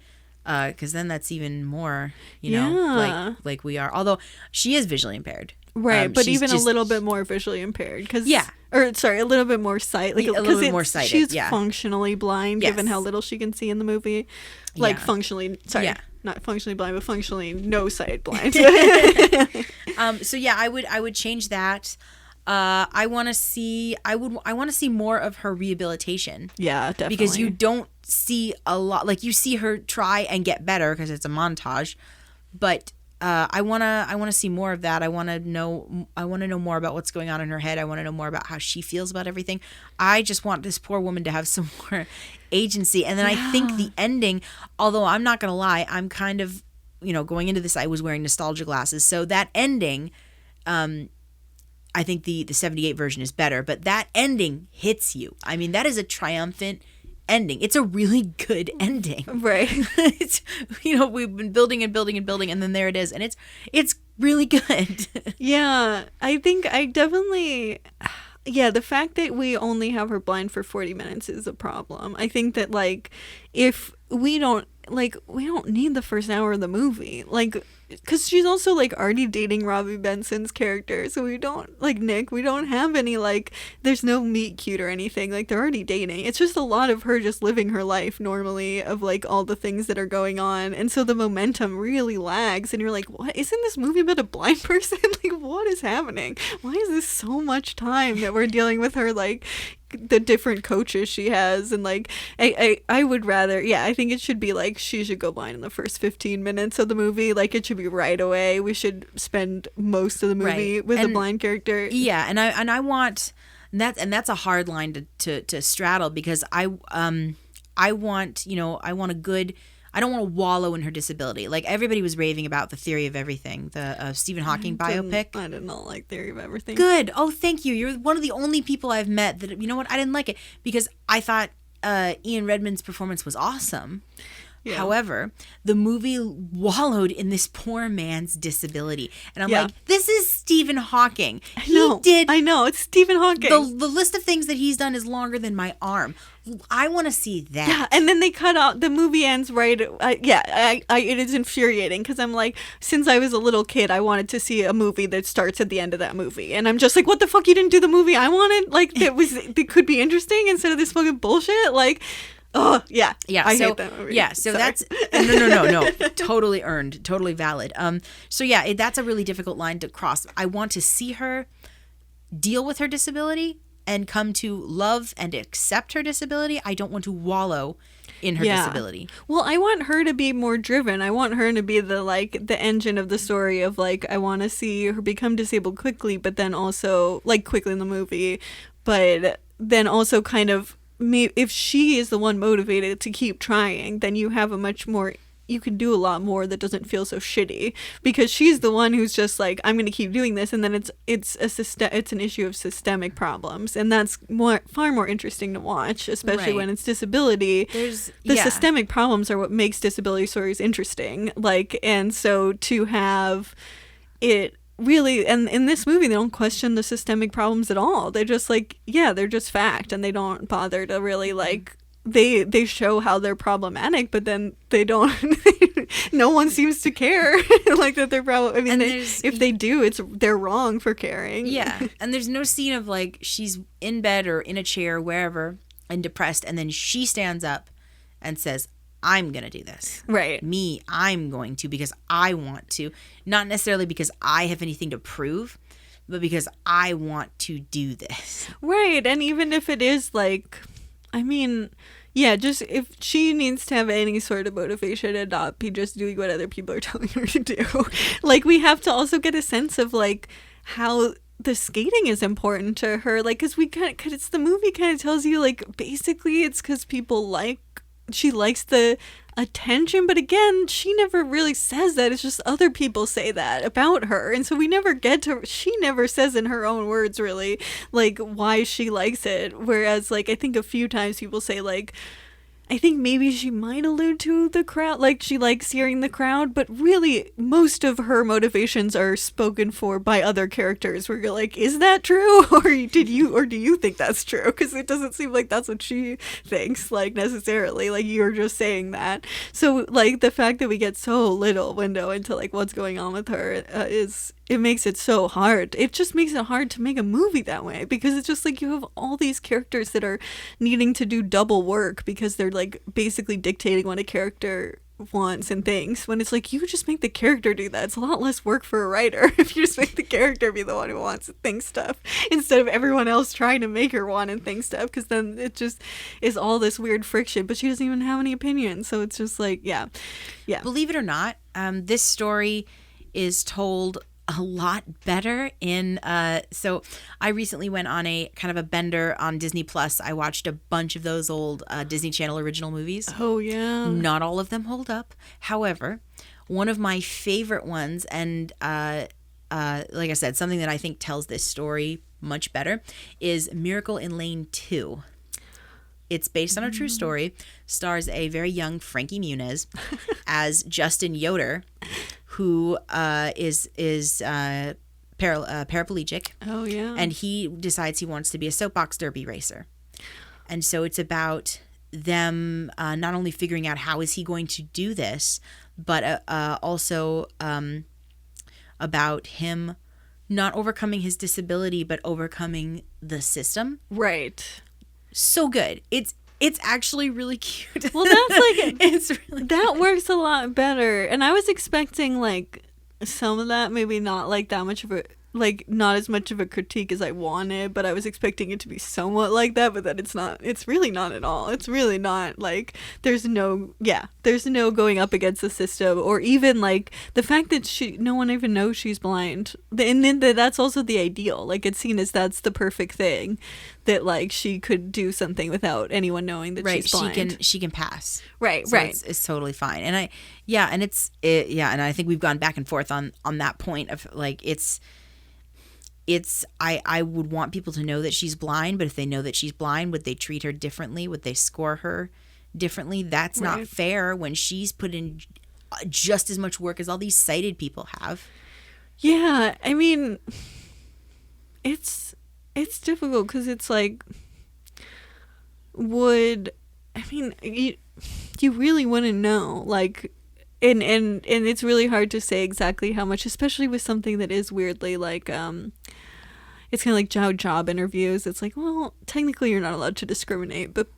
because then that's even more, like we are. Although she is visually impaired. Right, but even a little bit more visually impaired, a little bit more sight, like a little bit more sighted. She's functionally blind, given how little she can see in the movie. Like functionally, not functionally blind, but functionally no sight blind. So yeah, I would change that. I want to see more of her rehabilitation. Yeah, definitely. Because you don't see a lot, like you see her try and get better because it's a montage, but I want to see more of that. I want to know more about what's going on in her head. I want to know more about how she feels about everything. I just want this poor woman to have some more agency. And then I think the ending, although I'm not going to lie, I'm kind of, going into this, I was wearing nostalgia glasses. So that ending, I think the 78 version is better, but that ending hits you. I mean, that is a triumphant ending. It's a really good ending. Right. It's, we've been building and building and building, and then there it is, and it's really good. Yeah, I think I definitely... Yeah, the fact that we only have her blind for 40 minutes is a problem. I think that, like, if we don't need the first hour of the movie, like, because she's also like already dating Robbie Benson's character, so we don't, like, Nick, we don't have any, like, there's no meet cute or anything, like, they're already dating. It's just a lot of her just living her life normally, of like all the things that are going on, and so the momentum really lags, and you're like, what, isn't this movie about a blind person? Like, what is happening? Why is this so much time that we're dealing with her, like, the different coaches she has, and like I would rather, I think it should be like she should go blind in the first 15 minutes of the movie. Like, it should be right away. We should spend most of the movie with the blind character. Yeah, and I want that, and that's a hard line to straddle, because I want, I want a good, I don't want to wallow in her disability. Like, everybody was raving about The Theory of Everything, the Stephen Hawking biopic. I did not like Theory of Everything. Good. Oh, thank you. You're one of the only people I've met that, you know what, I didn't like it, because I thought Ian Redmond's performance was awesome. Yeah. However, the movie wallowed in this poor man's disability. And I'm like, this is Stephen Hawking. I know. It's Stephen Hawking. The list of things that he's done is longer than my arm. I want to see that. Yeah, and then they cut out, the movie ends right. It is infuriating, because I'm like, since I was a little kid, I wanted to see a movie that starts at the end of that movie, and I'm just like, what the fuck, you didn't do the movie I wanted? Like, that could be interesting instead of this fucking bullshit. Like, oh yeah, I hate that movie. Yeah, so sorry. That's no, totally earned, totally valid. So yeah, that's a really difficult line to cross. I want to see her deal with her disability and come to love and accept her disability. I don't want to wallow in her disability. Well, I want her to be more driven. I want her to be the engine of the story of, like, I want to see her become disabled quickly, but then also, like, quickly in the movie, but then also kind of, if she is the one motivated to keep trying, then you have you can do a lot more that doesn't feel so shitty, because she's the one who's just like, I'm going to keep doing this, and then it's an issue of systemic problems, and that's far more interesting to watch, especially when it's disability. The systemic problems are what makes disability stories interesting, like, and so to have it really, and in this movie they don't question the systemic problems at all. They're just like, they're just fact, and they don't bother to really, like, they show how they're problematic, but then they don't no one seems to care like that they're I mean, if they do, they're wrong for caring. And there's no scene of, like, she's in bed or in a chair wherever and depressed, and then she stands up and says, I'm gonna do this. Right. I'm going to, because I want to, not necessarily because I have anything to prove, but because I want to do this. Right. And even if it is, like, I mean, just if she needs to have any sort of motivation and not be just doing what other people are telling her to do, like, we have to also get a sense of, like, how the skating is important to her, like, because it's the movie kind of tells you, like, basically it's because she likes the attention, but again, she never really says that. It's just other people say that about her, and so we never she never says in her own words really, like, why she likes it, whereas, like, I think a few times people say, like, I think maybe she might allude to the crowd, like, she likes hearing the crowd, but really most of her motivations are spoken for by other characters, where you're like, is that true? Or do you think that's true? Because it doesn't seem like that's what she thinks, like, necessarily, like, you're just saying that. So, like, the fact that we get so little window into, like, what's going on with her it makes it so hard. It just makes it hard to make a movie that way, because it's just like you have all these characters that are needing to do double work because they're, like, basically dictating what a character wants and thinks, when it's like, you just make the character do that. It's a lot less work for a writer if you just make the character be the one who wants and thinks stuff, instead of everyone else trying to make her want and think stuff, because then it just is all this weird friction, but she doesn't even have any opinions. So it's just like, Believe it or not, this story is told a lot better in so I recently went on a kind of a bender on Disney Plus. I watched a bunch of those old Disney Channel original movies. Oh yeah. Not all of them hold up. However, one of my favorite ones, and like I said, something that I think tells this story much better, is Miracle in Lane 2. It's based on a true story, stars a very young Frankie Muniz as Justin Yoder, who is paraplegic. Oh, yeah. And he decides he wants to be a soapbox derby racer. And so it's about them not only figuring out how is he going to do this, but also about him not overcoming his disability, but overcoming the system. Right. So good. It's actually really cute. Well, that's like it's really that good. works a lot better. And I was expecting like some of that, maybe not like that much of a, like not as much of a critique as I wanted, but I was expecting it to be somewhat like that, but then it's not. It's really not at all. It's really not. Like there's no going up against the system, or even like the fact that no one even knows she's blind. And then that's also the ideal. Like it's seen as that's the perfect thing, that like she could do something without anyone knowing that she's blind. She can pass. Right, So right. It's totally fine. And and I think we've gone back and forth on that point of like I would want people to know that she's blind, but if they know that she's blind, would they treat her differently? Would they score her differently? That's not fair when she's put in just as much work as all these sighted people have. Yeah, I mean, it's difficult because it's like, you really wouldn't know, like, and it's really hard to say exactly how much, especially with something that is weirdly like it's kind of like job interviews. It's like, well, technically you're not allowed to discriminate, but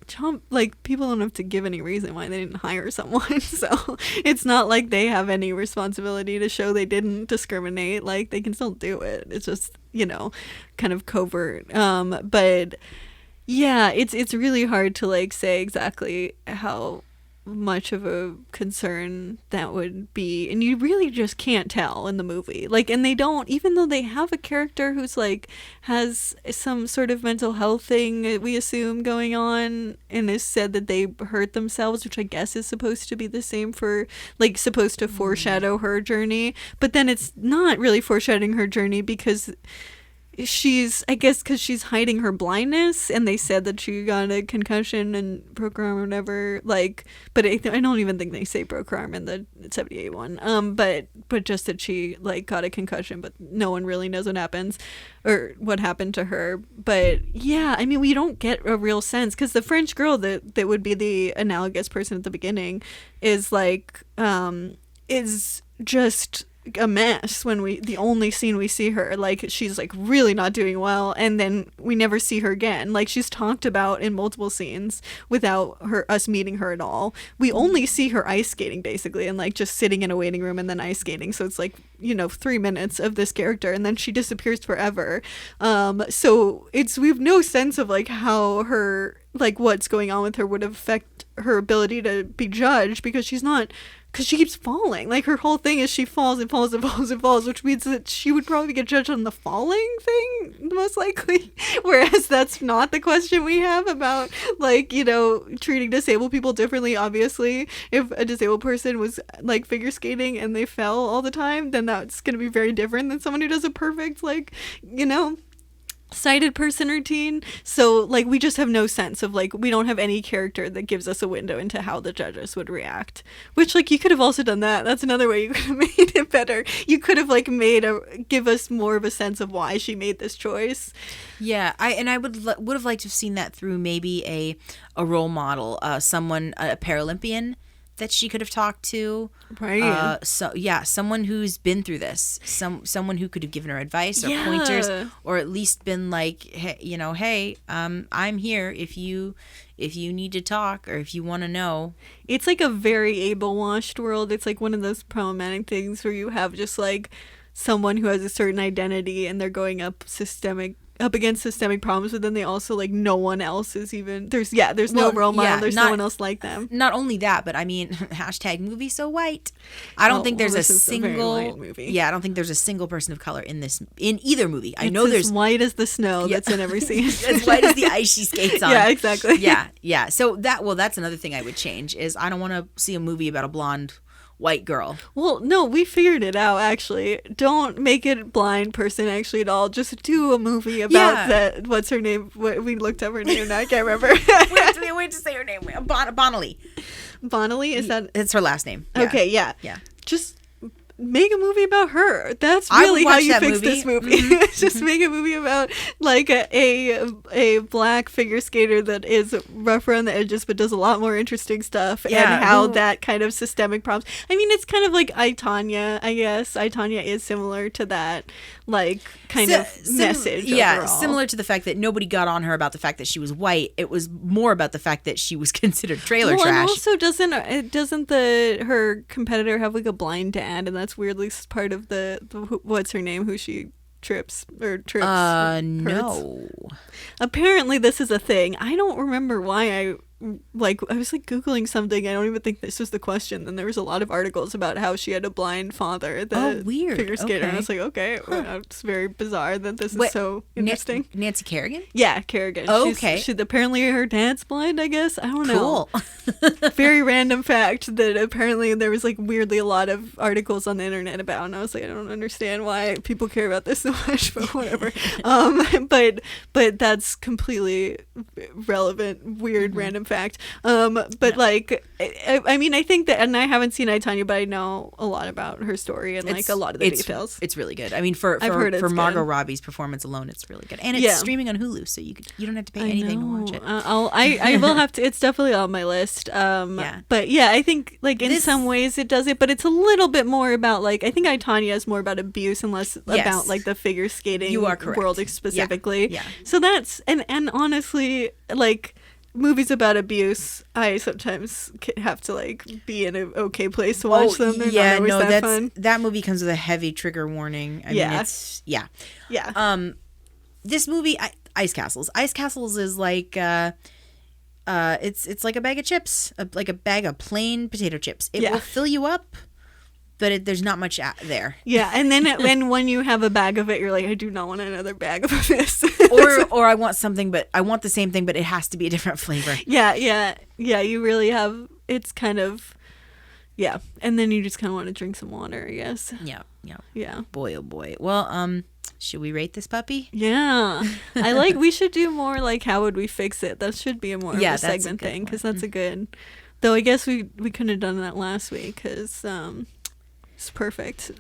job, like, people don't have to give any reason why they didn't hire someone. So it's not like they have any responsibility to show they didn't discriminate. Like, they can still do it. It's just, kind of covert. But yeah, it's really hard to like say exactly how much of a concern that would be, and you really just can't tell in the movie. Like, and they don't, even though they have a character who's like has some sort of mental health thing, we assume, going on, and is said that they hurt themselves, which I guess is supposed to be the same for, like, supposed to foreshadow her journey, but then it's not really foreshadowing her journey because she's, I guess, because she's hiding her blindness, and they said that she got a concussion and broke her arm or whatever, like, but I don't even think they say broke her arm in the 78 one, but just that she like got a concussion, but no one really knows what happens or what happened to her. But yeah, I mean, we don't get a real sense, because the French girl that would be the analogous person at the beginning is like is just a mess when the only scene we see her, like, she's like really not doing well, and then we never see her again. Like, she's talked about in multiple scenes without us meeting her at all. We only see her ice skating basically, and like just sitting in a waiting room and then ice skating, so it's like 3 minutes of this character, and then she disappears forever. So we have no sense of like how her, like, what's going on with her would affect her ability to be judged, because she keeps falling. Like, her whole thing is she falls and falls and falls and falls, which means that she would probably get judged on the falling thing, most likely. Whereas that's not the question we have about, like, treating disabled people differently. Obviously, if a disabled person was, like, figure skating and they fell all the time, then that's going to be very different than someone who does a perfect, like, sighted person routine. So, like, we just have no sense of, like, we don't have any character that gives us a window into how the judges would react, which, like, you could have also done that. That's another way you could have made it better. You could have, like, give us more of a sense of why she made this choice. Yeah, I would have liked to have seen that through maybe a role model, someone, a Paralympian that she could have talked to, right? Someone who's been through this, someone who could have given her advice or pointers, or at least been like, hey, I'm here if you need to talk or if you want to know. It's like a very able-washed world. It's like one of those problematic things where you have just like someone who has a certain identity and they're going up against systemic problems, but then they also, like, no one else is even there's no role model. There's no one else like them. Not only that, but I mean, #movie so white. I don't think there's a single movie. Yeah, I don't think there's a single person of color in either movie. I know there's there's white as the snow that's in every scene. As white as the ice she skates on. Yeah, exactly. Yeah. So that's another thing I would change is I don't want to see a movie about a blonde white girl. Well, no, we figured it out, actually. Don't make it a blind person, actually, at all. Just do a movie about that. What's her name? We looked up her name, now I can't remember. Wait to say her name. Bonnelly. Bonnelly? Is that? It's her last name. Yeah. Okay, yeah. Yeah. Just make a movie about her. That's I would really how watch you that fix movie. this movie. Just make a movie about like a black figure skater that is rough around the edges but does a lot more interesting stuff, and how that kind of systemic problems. I mean, it's kind of like I, Tonya, I guess. I, Tonya is similar to that, like, kind of message overall. Similar to the fact that nobody got on her about the fact that she was white. It was more about the fact that she was considered trailer trash. And also, doesn't her competitor have like a blind dad, and that's weirdly part of the what's her name, who she trips. No. Apparently this is a thing. I don't remember why I was like Googling something. I don't even think this was the question. Then there was a lot of articles about how she had a blind father, the weird. figure skater. Okay. And I was like, okay, well, it's very bizarre that this is so interesting. Nancy Kerrigan? Yeah, Kerrigan. Oh, okay. Apparently her dad's blind, I guess. I don't know. Cool. Very random fact that apparently there was like weirdly a lot of articles on the internet about, and I was like, I don't understand why people care about this so much, but whatever. But that's completely relevant, weird, random fact. Like, I mean, I think that, and I haven't seen I, Tonya, but I know a lot about her story and like a lot of the details. It's really good. I mean, for Margot Robbie's performance alone, it's really good, and it's streaming on Hulu, so you don't have to pay anything to watch it. I will have to. It's definitely on my list. But yeah, I think like in some ways it does it, but it's a little bit more about like, I think I, Tonya is more about abuse and less about like the figure skating world specifically. Yeah. So that's and honestly, like, movies about abuse, I sometimes have to like be in an okay place to watch them. They're not always that fun. That movie comes with a heavy trigger warning. I mean, it's this movie, Ice Castles. Ice Castles is like it's like a bag of chips, like a bag of plain potato chips. It will fill you up, but there's not much there. Yeah, and then when you have a bag of it, you're like, I do not want another bag of this. or I want something, but I want the same thing, but it has to be a different flavor. Yeah. You really have. It's kind of. Yeah, and then you just kind of want to drink some water, I guess. Yeah. Boy, oh boy. Well, should we rate this puppy? Yeah, we should do more like how would we fix it? That should be a more of a segment thing, because that's a good. Though I guess we couldn't have done that last week because it's perfect.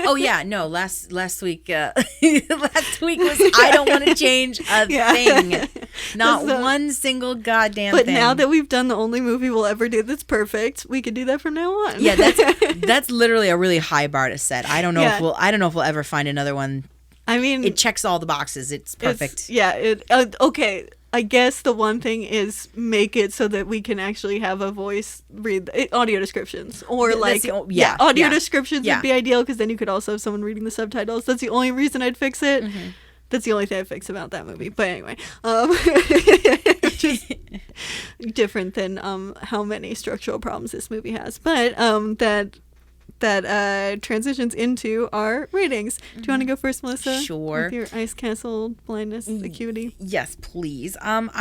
Oh yeah, no. Last week, last week was I don't want to change a thing, not one single goddamn thing. But now that we've done the only movie we'll ever do that's perfect, we could do that from now on. Yeah, that's literally a really high bar to set. I don't know if we'll ever find another one. I mean, it checks all the boxes. It's perfect. Okay. I guess the one thing is make it so that we can actually have a voice read audio descriptions, or audio descriptions would be ideal, because then you could also have someone reading the subtitles. That's the only reason I'd fix it. Mm-hmm. That's the only thing I'd fix about that movie. But anyway, just different than how many structural problems this movie has. But that transitions into our ratings. Do you want to go first, Melissa? Sure. With your Ice Castle blindness acuity. Yes, please. I'm,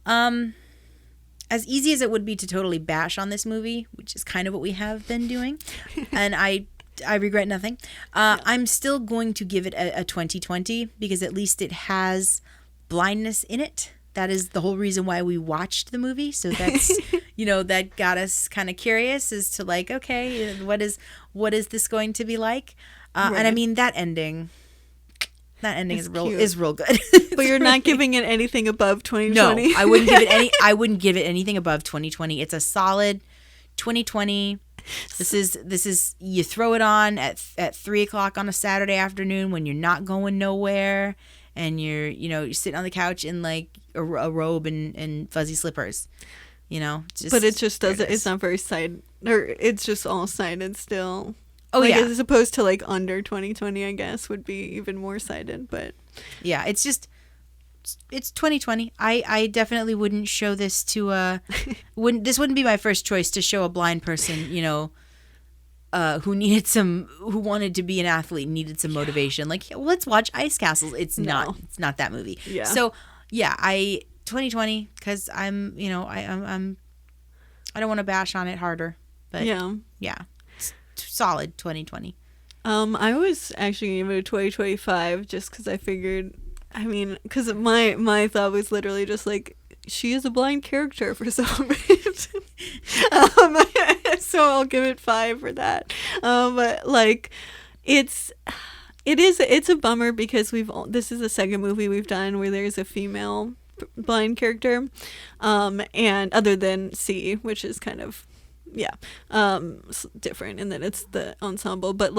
as easy as it would be to totally bash on this movie, which is kind of what we have been doing, and I regret nothing. I'm still going to give it a 20/20, because at least it has blindness in it. That is the whole reason why we watched the movie. So that's, that got us kind of curious as to like, okay, what is this going to be like? Right. And I mean, that ending is real good. But you're not giving it anything above 2020. No, I wouldn't give it anything above 2020. It's a solid 2020. This is you throw it on at 3:00 on a Saturday afternoon when you're not going nowhere, and you're sitting on the couch in like a robe and fuzzy slippers, but it just doesn't. It's not very sighted, or it's just all sighted still. Oh, like, as opposed to like under 2020, I guess would be even more sighted. But yeah, it's 2020. I definitely wouldn't show this to this wouldn't be my first choice to show a blind person, who wanted to be an athlete, needed some motivation. Like, let's watch Ice Castles. It's not that movie. Yeah. So yeah, 2020, because I'm I don't want to bash on it harder, but yeah, solid 2020. I was actually giving it a 2025 just because I figured, because my thought was literally just like, she is a blind character for some reason. So I'll give it 5 for that. But like, it's a bummer because this is the second movie we've done where there's a female blind character, and other than C, which is kind of different in that it's the ensemble, but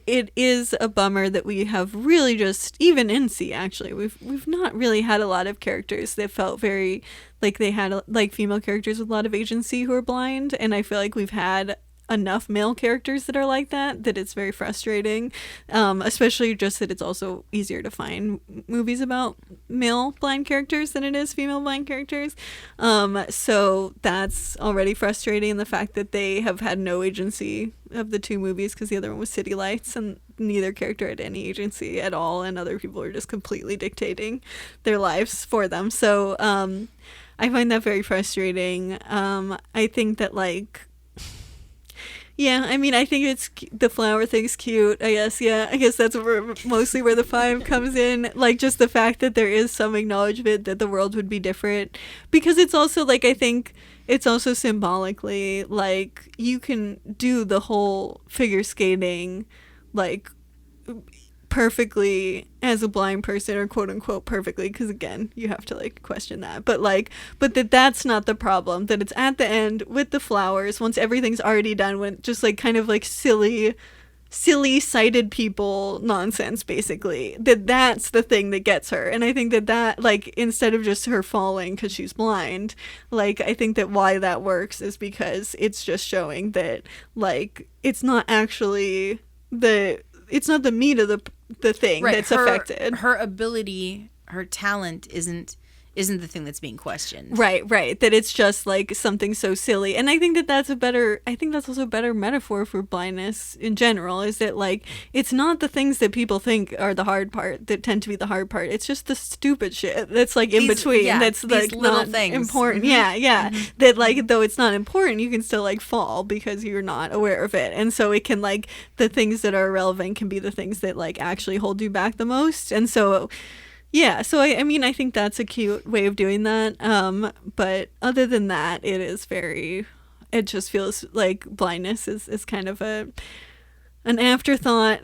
it is a bummer that we have really just, even in C actually, we've not really had a lot of characters that felt very like they had like female characters with a lot of agency who are blind, and I feel like we've had enough male characters that are like that it's very frustrating, especially just that it's also easier to find movies about male blind characters than it is female blind characters, so that's already frustrating. The fact that they have had no agency of the 2 movies, because the other one was City Lights and neither character had any agency at all, and other people are just completely dictating their lives for them, so I find that very frustrating. I think that like, yeah, I mean, I think it's the flower thing's cute, I guess. Yeah, I guess that's mostly where the 5 comes in. Like, just the fact that there is some acknowledgement that the world would be different. Because it's also, like, I think it's also symbolically, like, you can do the whole figure skating, like, perfectly as a blind person, or quote unquote perfectly, because again you have to like question that, but that's not the problem, that it's at the end with the flowers once everything's already done, when just like kind of like silly sighted people nonsense basically, that's the thing that gets her. And I think that like, instead of just her falling because she's blind, like I think that why that works is because it's just showing that like it's not actually it's not the meat of the thing that's affected. Her ability, her talent isn't the thing that's being questioned. Right. That it's just like something so silly. And I think that's also a better metaphor for blindness in general, is that like, it's not the things that people think are the hard part that tend to be the hard part. It's just the stupid shit that's like in between. Yeah, that's like little not things. Important. Mm-hmm. Yeah. Mm-hmm. That like, though it's not important, you can still like fall because you're not aware of it. And so it can like, the things that are irrelevant can be the things that like actually hold you back the most. And so yeah, so I mean, I think that's a cute way of doing that. But other than that, it just feels like blindness is kind of an afterthought.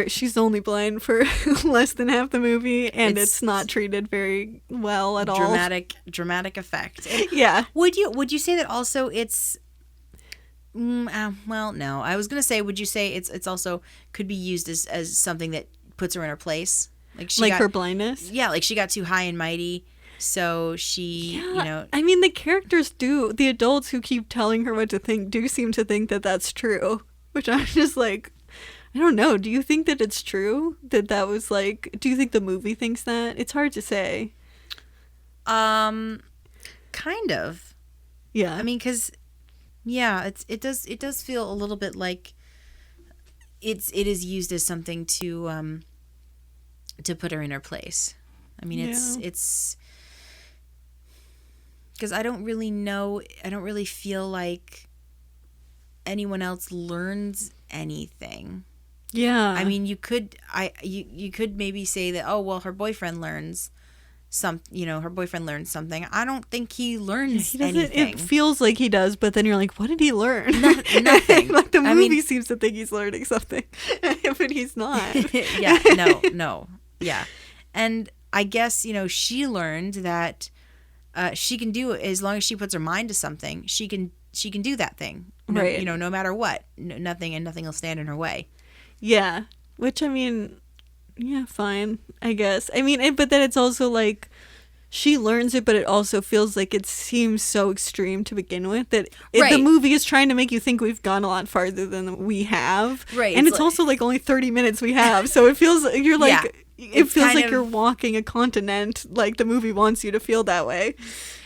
She's only blind for less than half the movie, and it's not treated very well at all. Dramatic effect. Yeah. Would you say that also it's well, no. I was gonna say, would you say it's also could be used as something that puts her in her place? Like her blindness? Yeah, like she got too high and mighty, so she, I mean, the characters the adults who keep telling her what to think do seem to think that that's true, which I'm just like, I don't know. Do you think that it's true? That was like, do you think the movie thinks that? It's hard to say. Kind of. Yeah. I mean, because, yeah, it does feel a little bit like it is used as something to put her in her place. I mean, it's because I don't really feel like anyone else learns anything. Yeah. I mean, you could maybe say that, oh, well, her boyfriend learns something. I don't think he learns anything. It feels like he does, but then you're like, what did he learn? Nothing. Like the movie seems to think he's learning something, but he's not. Yeah, no. Yeah. And I guess, she learned that she can do it as long as she puts her mind to something. She can do that thing. Right. No matter what. Nothing will stand in her way. Yeah. Which, I mean, yeah, fine, I guess. I mean, but then it's also like she learns it, but it also feels like it seems so extreme to begin with that the movie is trying to make you think we've gone a lot farther than we have. Right. And it's also like only 30 minutes we have. So it feels, you're like... Yeah. It feels like you're walking a continent, like the movie wants you to feel that way.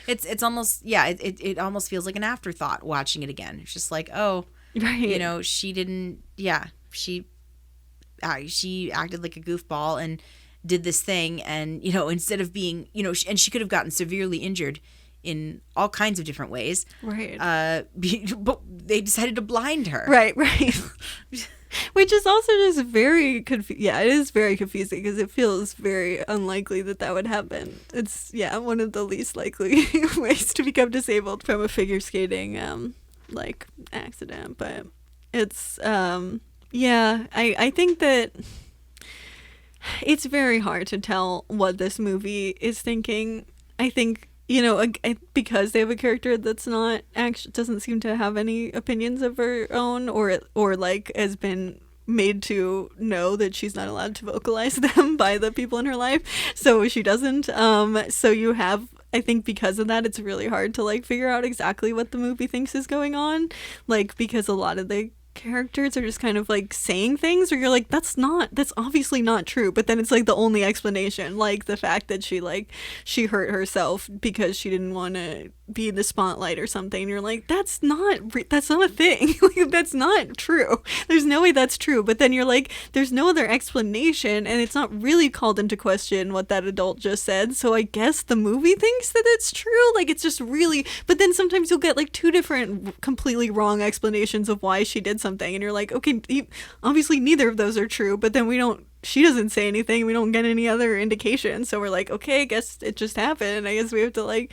It's almost, it almost feels like an afterthought watching it again. It's just like, oh, right. She didn't, she acted like a goofball and did this thing, and, instead of being, and she could have gotten severely injured in all kinds of different ways. Right. But they decided to blind her. Right. Which is also just very yeah, it is very confusing because it feels very unlikely that would happen. It's one of the least likely ways to become disabled from a figure skating like accident, but it's I think that it's very hard to tell what this movie is thinking. I think, because they have a character that's not actually doesn't seem to have any opinions of her own, or like has been made to know that she's not allowed to vocalize them by the people in her life, so she doesn't. So you have, I think because of that, it's really hard to like figure out exactly what the movie thinks is going on, like because a lot of the characters are just kind of like saying things where you're like, that's obviously not true, but then it's like the only explanation, like the fact that she hurt herself because she didn't want to be in the spotlight or something, and you're like, that's not a thing. Like, that's not true, there's no way that's true, but then you're like, there's no other explanation, and it's not really called into question what that adult just said, so I guess the movie thinks that it's true. Like, it's just really, but then sometimes you'll get like two different completely wrong explanations of why she did something, and you're like, okay, obviously neither of those are true, but then she doesn't say anything, we don't get any other indication, so we're like, okay, I guess it just happened. I guess we have to, like,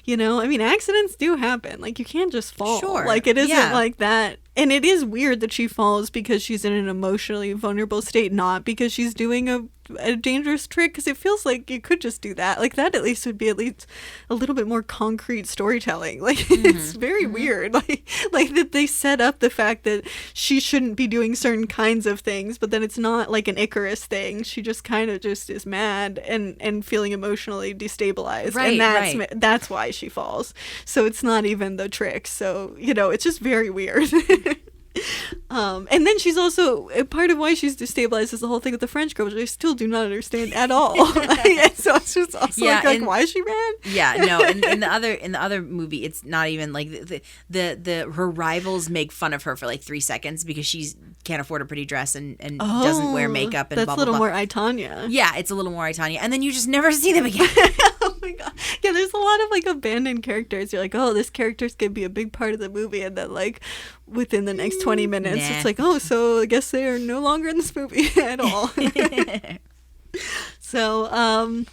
I mean, accidents do happen, like, you can't just fall. Sure. Like, it isn't like that. And it is weird that she falls because she's in an emotionally vulnerable state, not because she's doing a dangerous trick, because it feels like you could just do that. Like, that at least would be at least a little bit more concrete storytelling. Like, it's very weird. Like that they set up the fact that she shouldn't be doing certain kinds of things, but then it's not like an Icarus thing. She just kind of just is mad and feeling emotionally destabilized. Right, and that's why she falls. So it's not even the trick. So, it's just very weird. And then she's also, part of why she's destabilized is the whole thing with the French girl, which I still do not understand at all. So it's just also like why is she mad? Yeah, no. In the other movie, it's not even like her rivals make fun of her for like 3 seconds because she can't afford a pretty dress and doesn't wear makeup and that's blah, a little blah, blah. more I, Tonya. Yeah, it's a little more I, Tonya, and then you just never see them again. Oh my god. Yeah, there's a lot of like abandoned characters. You're like, oh, this character's gonna be a big part of the movie, and then like within the next 20 minutes it's like, oh, so I guess they are no longer in this movie at all. So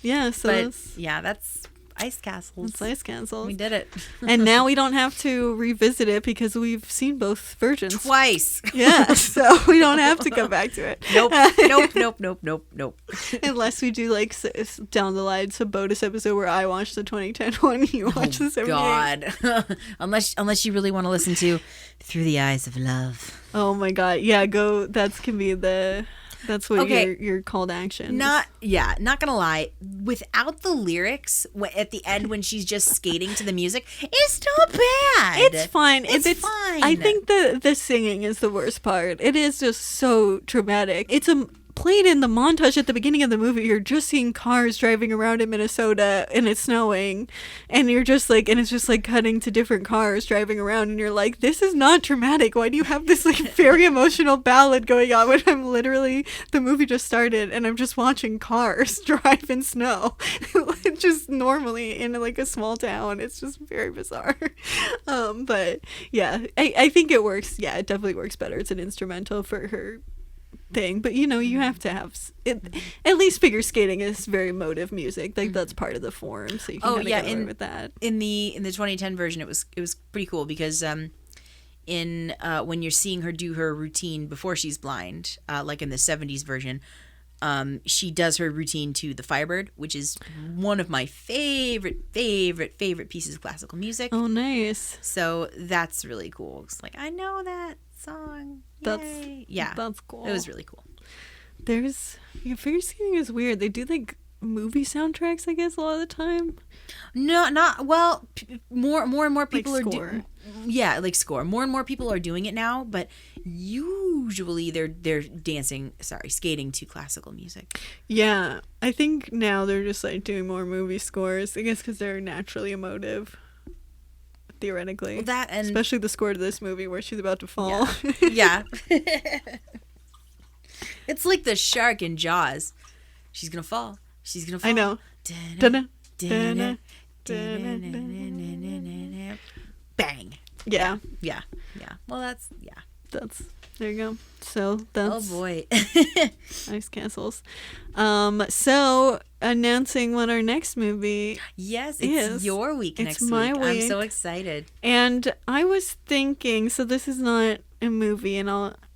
that's Ice Castles. It's Ice Castles. We did it. And now we don't have to revisit it because we've seen both versions twice. Yeah, so we don't have to come back to it. Nope. Unless we do like down the line some bonus episode where I watch the 2010 one, you watch the 78. God. unless you really want to listen to Through the Eyes of Love. Oh my god. Yeah, go. That's what your call to action. Not gonna lie. Without the lyrics, at the end when she's just skating to the music, it's still bad. It's fine. It's fine. I think the singing is the worst part. It is just so dramatic. It's played in the montage at the beginning of the movie. You're just seeing cars driving around in Minnesota and it's snowing, and you're just like, and it's just like cutting to different cars driving around, and you're like, this is not dramatic. Why do you have this like very emotional ballad going on when I'm literally, the movie just started and I'm just watching cars drive in snow just normally in like a small town. It's just very bizarre. But yeah, I think it works. Yeah, it definitely works better. It's an instrumental for her thing, but you have to have it. At least figure skating is very emotive music, like that's part of the form, so you can get away with that. In the 2010 version, it was pretty cool because when you're seeing her do her routine before she's blind, like in the 70s version, she does her routine to the Firebird, which is one of my favorite pieces of classical music. Oh, nice. So that's really cool. It's like, I know that song. Yay. That's cool. It was really cool. Figure skating is weird. They do like movie soundtracks, I guess, a lot of the time. No, not well. More and more people like are score. Like score. More and more people are doing it now, but usually they're skating to classical music. Yeah, I think now they're just like doing more movie scores. I guess because they're naturally emotive. Theoretically, well, that and especially the score to this movie where she's about to fall. Yeah. It's like the shark in Jaws. She's gonna fall. I know. Bang. Yeah. Well, that's There you go. So that's Oh boy. Ice Castles. So announcing what our next movie Yes, is. it's your week It's next my week. I'm so week. excited. And I was thinking, so this is not a movie, and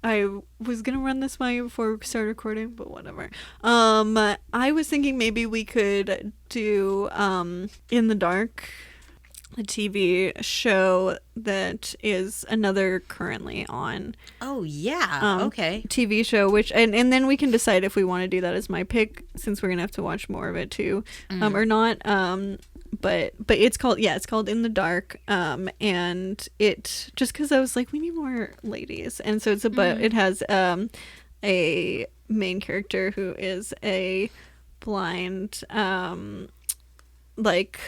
I was gonna run this by you before we start recording, but whatever. I was thinking maybe we could do In the Dark, a TV show that is another currently on Oh yeah. Okay. TV show, which and then we can decide if we want to do that as my pick, since we're gonna have to watch more of it too, or not. But it's called In the Dark, and it just because I was like, we need more ladies, and so it's about it has a main character who is a blind like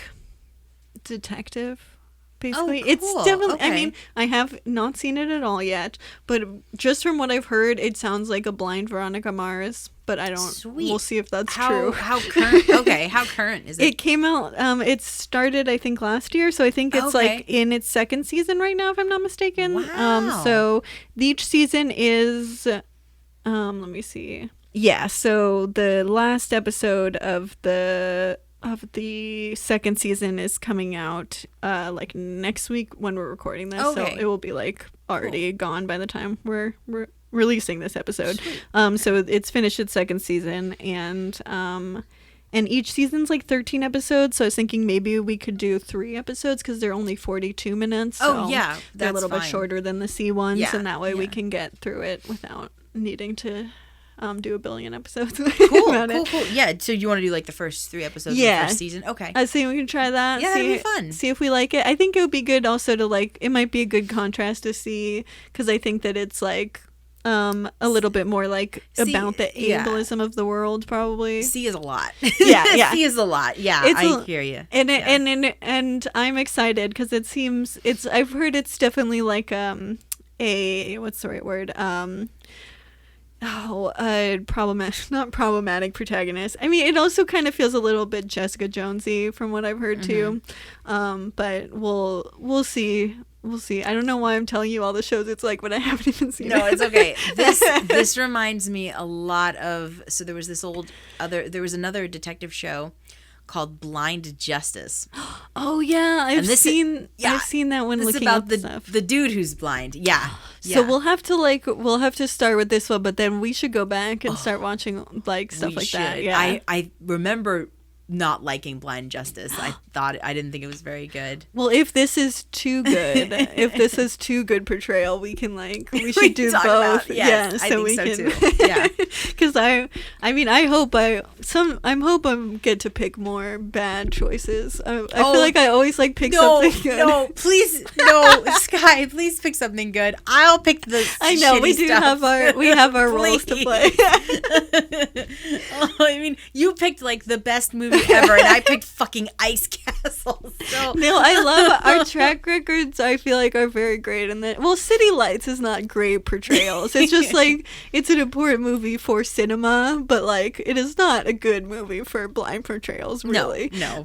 detective, basically. Oh, It's cool. definitely, I Okay. mean, I have not seen it at all yet, but just from what I've heard, it sounds like a blind Veronica Mars, but I don't, Sweet. we'll see if that's How true. how current? Okay, how current is it? It came out, it started, I think, last year, so I think it's Okay. like in its second season right now, if I'm not mistaken. Wow. So each season is, let me see. Yeah, so the last episode of the second season is coming out like next week when we're recording this. Okay. So it will be like already gone by the time we're releasing this episode. So it's finished its second season, and each season's like 13 episodes. So I was thinking maybe we could do 3 episodes because they're only 42 minutes. Oh, so yeah, they're a that's little bit fine. shorter than the C ones, Yeah, and that way we yeah. can get through it without needing to do a billion episodes. Cool, about it. cool. Yeah. So you want to do like the first 3 episodes of Yeah. the first season? Okay. I think we can try that. Yeah, that'd be fun. See if we like it. I think it would be good also to like, it might be a good contrast to see, because I think that it's like a little bit more like See, about the yeah. ableism of the world, probably. C is a lot. Yeah. C is a lot. Yeah, It's I a- hear you. And and I'm excited because it seems I've heard it's definitely like a what's the right word problematic, not problematic protagonist. I mean, it also kind of feels a little bit Jessica Jonesy from what I've heard too. But we'll see. We'll see. I don't know why I'm telling you all the shows it's like, but I haven't even seen it. No, it's okay. This reminds me a lot of, so there was another detective show called Blind Justice. Oh yeah, I've seen that one. This is Looking about up the stuff. the dude who's blind. Yeah. So we'll have to start with this one, but then we should go back and start watching like stuff We like that. should. Yeah. I remember not liking Blind Justice. I didn't think it was very good. Well, if this is too good, if this is too good portrayal, we can we should do talk both. about- yes, yeah, I so think we so can. too. Yeah. Because I mean, I hope I get to pick more bad choices. I feel like I always like pick something good. No, please, no, Sky, please pick something good. I'll pick the. I know we shitty do stuff. have our roles to play. Oh, I mean, you picked like the best movie ever, and I picked fucking Ice Castle. So No, I love our track records. I feel like are very great, and City Lights is not great portrayals. It's just like it's an important movie for cinema, but like it is not a good movie for blind portrayals. Really, no,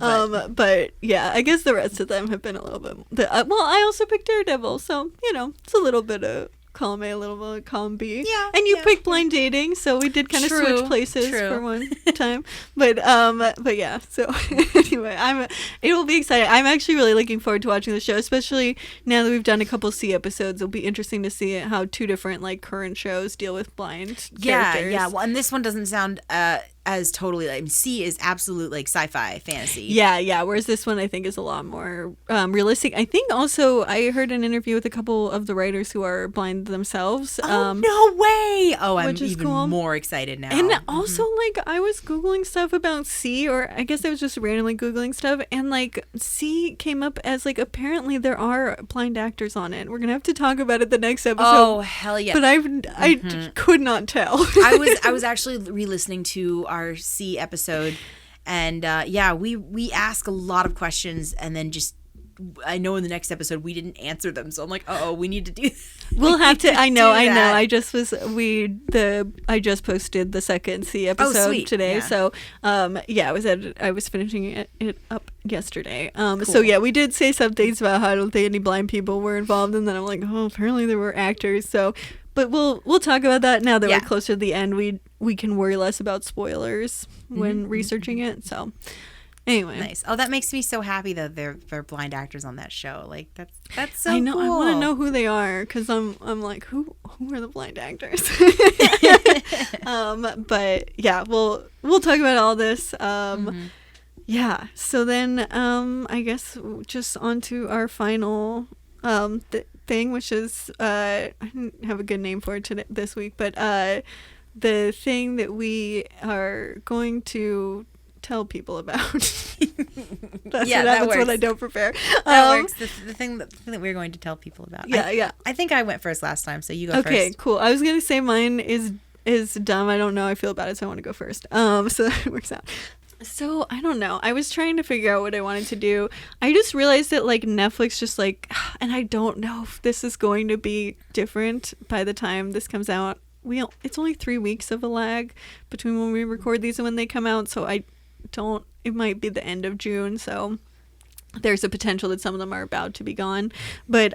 but yeah, I guess the rest of them have been a little bit. Well, I also picked Daredevil, so it's a little bit of column A, a little bit of column B. Yeah, and you yeah, picked Blind Dating, so we did kind of True, switch places true. for one time. But yeah. So anyway, it will be exciting. I'm actually really looking forward to watching the show, especially now that we've done a couple C episodes. It'll be interesting to see how 2 different like current shows deal with blind characters. Yeah. Well, and this one doesn't sound as totally like C is absolute like sci-fi fantasy. Yeah. Whereas this one, I think, is a lot more realistic. I think also I heard an interview with a couple of the writers who are blind themselves. Oh no way! Oh, I'm which is even cool. more excited now. And also, like, I was Googling stuff about C, or I guess I was just randomly Googling stuff, and, like, C came up as, like, apparently there are blind actors on it. We're going to have to talk about it the next episode. Oh, hell yeah. But I could not tell. I was actually re-listening to our C episode, and we ask a lot of questions, and then just I know in the next episode we didn't answer them, so I'm like, we need to do. We'll have to. I know. that. I just posted the second C episode sweet. today. Yeah. So, I was finishing it up yesterday. So yeah, we did say some things about how I don't think any blind people were involved, and then I'm like, apparently there were actors. So but we'll talk about that now that Yeah. we're closer to the end. We can worry less about spoilers when researching it. So anyway, Nice. Oh, that makes me so happy that they're blind actors on that show. Like that's so I know. cool. I want to know who they are because I'm like, who are the blind actors? But yeah, we'll talk about all this. Yeah. So then, I guess just on to our final thing, which is I didn't have a good name for it this week, but the thing that we are going to tell people about. That's works. what I don't prepare. That works. The thing that we're going to tell people about. Yeah. I think I went first last time, so you go first. Okay, cool. I was gonna say mine is dumb. I don't know how I feel about it, so I want to go first. So that works out. So I don't know. I was trying to figure out what I wanted to do. I just realized that like Netflix just like, and I don't know if this is going to be different by the time this comes out. It's only 3 weeks of a lag between when we record these and when they come out. So it might be the end of June. So there's a potential that some of them are about to be gone, but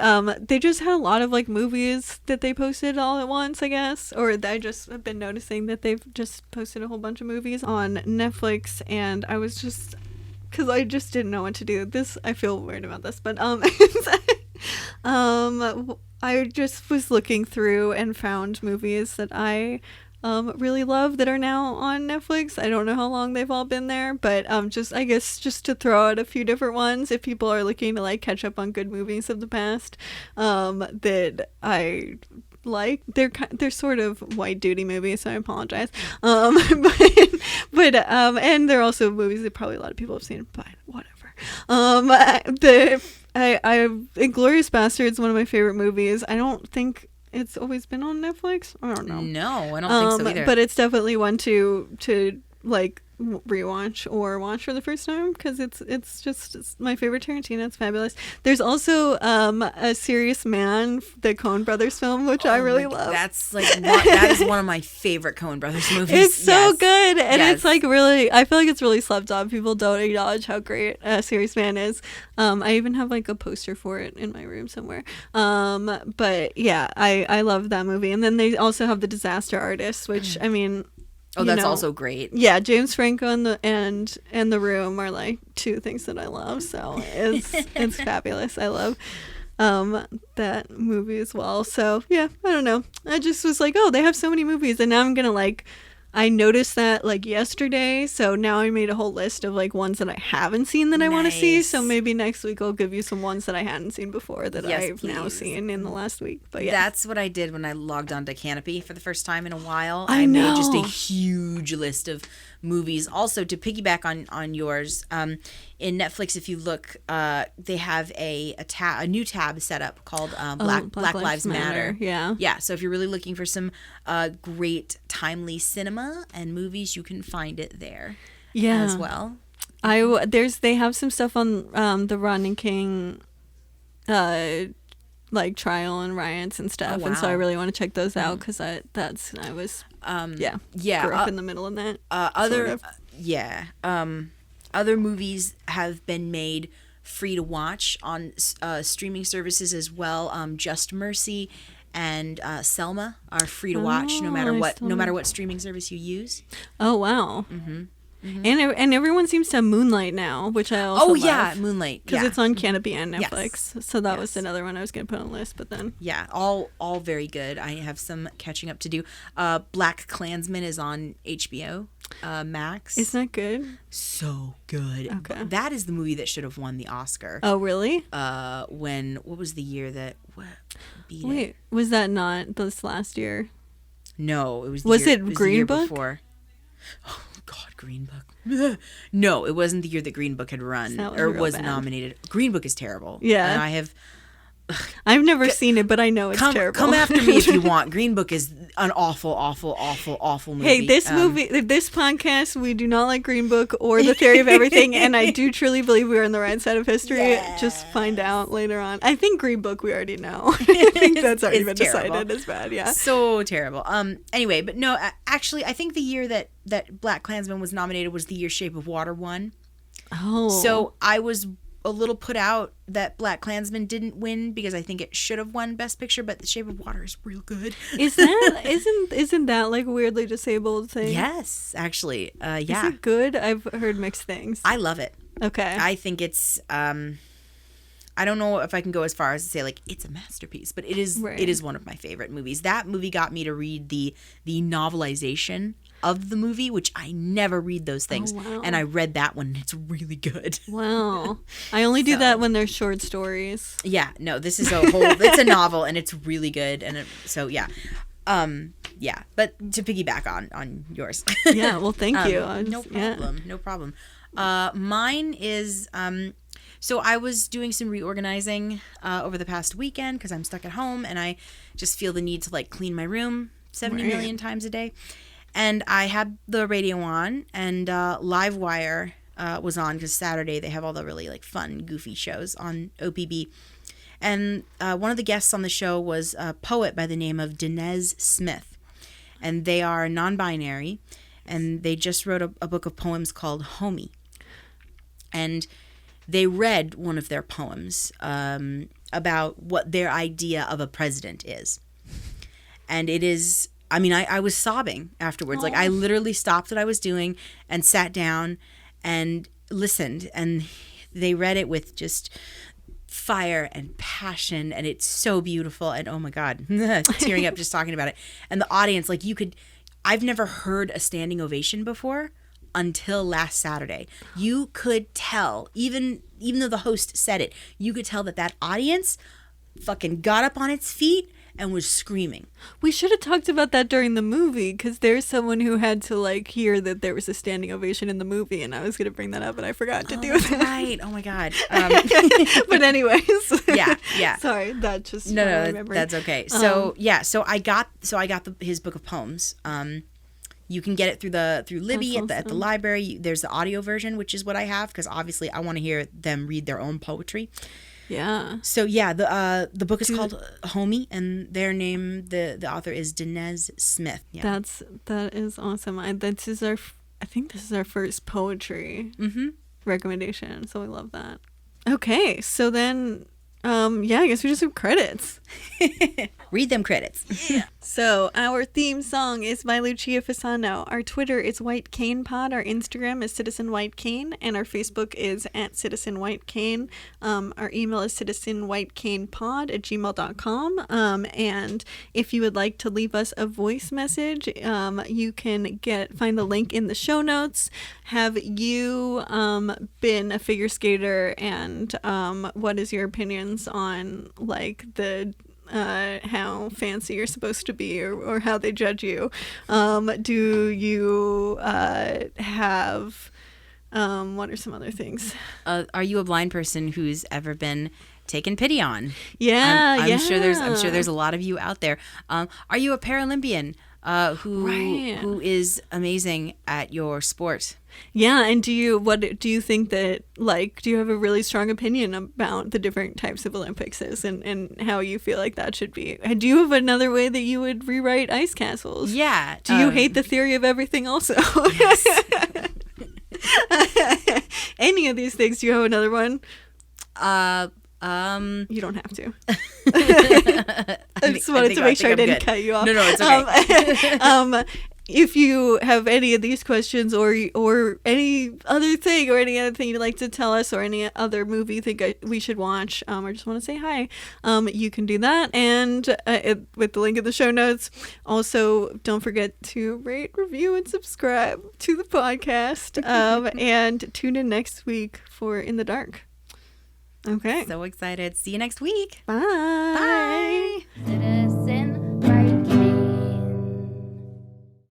they just had a lot of like movies that they posted all at once, I guess, or I just have been noticing that they've just posted a whole bunch of movies on Netflix, and I was just, because I just didn't know what to do. I feel weird about this, but I just was looking through and found movies that I really love that are now on Netflix. I don't know how long they've all been there, but I guess just to throw out a few different ones if people are looking to like catch up on good movies of the past that I like. They're sort of white duty movies, so I apologize. But and they're also movies that probably a lot of people have seen, but whatever. Inglourious Basterds, one of my favorite movies. I don't think it's always been on Netflix. I don't know. No, I don't think so either. But it's definitely one to like rewatch or watch for the first time because it's my favorite Tarantino. It's fabulous. There's also A Serious Man, the Coen Brothers film, which I really love. That's that is one of my favorite Coen Brothers movies. It's so good, and Yes. it's like really. I feel like it's really slept on. People don't acknowledge how great A Serious Man is. I even have like a poster for it in my room somewhere. But yeah, I love that movie. And then they also have The Disaster Artist, which I mean. Oh, that's also great. Yeah, James Franco and The Room are like two things that I love. So it's fabulous. I love that movie as well. So yeah, I don't know. I just was like, oh, they have so many movies, and now I'm gonna like. I noticed that like yesterday, so now I made a whole list of like ones that I haven't seen that I want to see. So maybe next week I'll give you some ones that I hadn't seen before that I've now seen in the last week. But yeah, that's what I did when I logged onto Canopy for the first time in a while. I know. made just a huge list of movies. Also, to piggyback on yours, in Netflix, if you look, they have a new tab set up called Black Lives Matter. Yeah. So if you're really looking for some great timely cinema and movies, you can find it there. As well. They have some stuff on the Rodney King like trial and riots and stuff. And so I really want to check those out because I was grew up in the middle of that. Other movies have been made free to watch on streaming services as well. Just Mercy and Selma are free to watch no matter what streaming service you use. Oh wow. And everyone seems to have Moonlight now, which I also love. Moonlight, because it's on Canopy and Netflix. So that was another one I was going to put on the list, but then all very good. I have some catching up to do. Black Klansman is on HBO Max. Isn't that good? So good. Okay. That is the movie that should have won the Oscar. Oh really? What was the year that beat it? Wait, was that not this last year? No, it was. Green Book? Before. Oh God, Green Book. No, it wasn't the year that Green Book had run or was nominated. Green Book is terrible. Yeah, and I've never seen it, but I know it's terrible. Come after me if you want. Green Book is an awful movie. Hey, this podcast, we do not like Green Book or The Theory of Everything, and I do truly believe we are on the right side of history. Yeah. Just find out later on. I think Green Book we already know. I think that's already been decided as bad. Yeah, so terrible. Anyway, but no, actually, I think the year that Black Klansman was nominated was the year Shape of Water won. Oh, so I was a little put out that BlacKkKlansman didn't win because I think it should have won Best Picture, but The Shape of Water is real good. Isn't that like a weirdly disabled thing? Yes, actually. Yeah. Is it good? I've heard mixed things. I love it. Okay. I think it's I don't know if I can go as far as to say like it's a masterpiece, but it is Right. it is one of my favorite movies. That movie got me to read the novelization of the movie, which I never read those things. Oh, wow. And I read that one and it's really good. Wow. I only do that when they're short stories. Yeah, no, this is it's a novel and it's really good. And so yeah. Yeah, but to piggyback on yours. Yeah, well, thank you. No problem. No problem. Mine is so I was doing some reorganizing over the past weekend because I'm stuck at home and I just feel the need to like clean my room 70 million times a day. And I had the radio on and Livewire was on because Saturday they have all the really like fun, goofy shows on OPB. And one of the guests on the show was a poet by the name of Dinez Smith. And they are non-binary and they just wrote a book of poems called Homie. And they read one of their poems about what their idea of a president is. And it is, I mean, I was sobbing afterwards. Like, I literally stopped what I was doing and sat down and listened. And they read it with just fire and passion. And it's so beautiful. And oh my God, tearing up just talking about it. And the audience, like I've never heard a standing ovation before. Until last Saturday, you could tell, even though the host said it, you could tell that audience fucking got up on its feet and was screaming. We should have talked about that during the movie because there's someone who had to like hear that there was a standing ovation in the movie, and I was going to bring that up, and I forgot to do it. Right. Oh my God. But anyways. Yeah. Sorry, that just no, that's okay. So so I got his book of poems. You can get it through Libby at the library. There's the audio version, which is what I have because obviously I want to hear them read their own poetry. Yeah. So yeah, the book is called Homie, and their name, the author is Dinez Smith. Yeah. That is awesome. I think this is our first poetry recommendation, so I love that. Okay, so then I guess we just have credits. Read them credits. Yeah. So our theme song is by Lucia Fasano. Our Twitter is White Cane Pod. Our Instagram is Citizen White Cane, and our Facebook is @Citizen White Cane. Our email is citizenwhitecanepod@gmail.com. And if you would like to leave us a voice message, you can find the link in the show notes. Have you been a figure skater, and what is your opinions on like the how fancy you're supposed to be or how they judge you? Do you have what are some other things? Are you a blind person who's ever been taken pity on? I'm sure there's a lot of you out there. Are you a Paralympian who is amazing at your sport? Yeah, and do you think that, like, do you have a really strong opinion about the different types of Olympics and how you feel like that should be? Do you have another way that you would rewrite ice castles? Yeah. Do you hate the theory of everything also? Yes. Any of these things, do you have another one? You don't have to. I just wanted to make sure I didn't cut you off. No, it's okay. If you have any of these questions or any other thing you'd like to tell us or any other movie you think we should watch or just want to say hi, you can do that. And with the link in the show notes. Also, don't forget to rate, review, and subscribe to the podcast. And tune in next week for In the Dark. Okay. So excited. See you next week. Bye. Bye.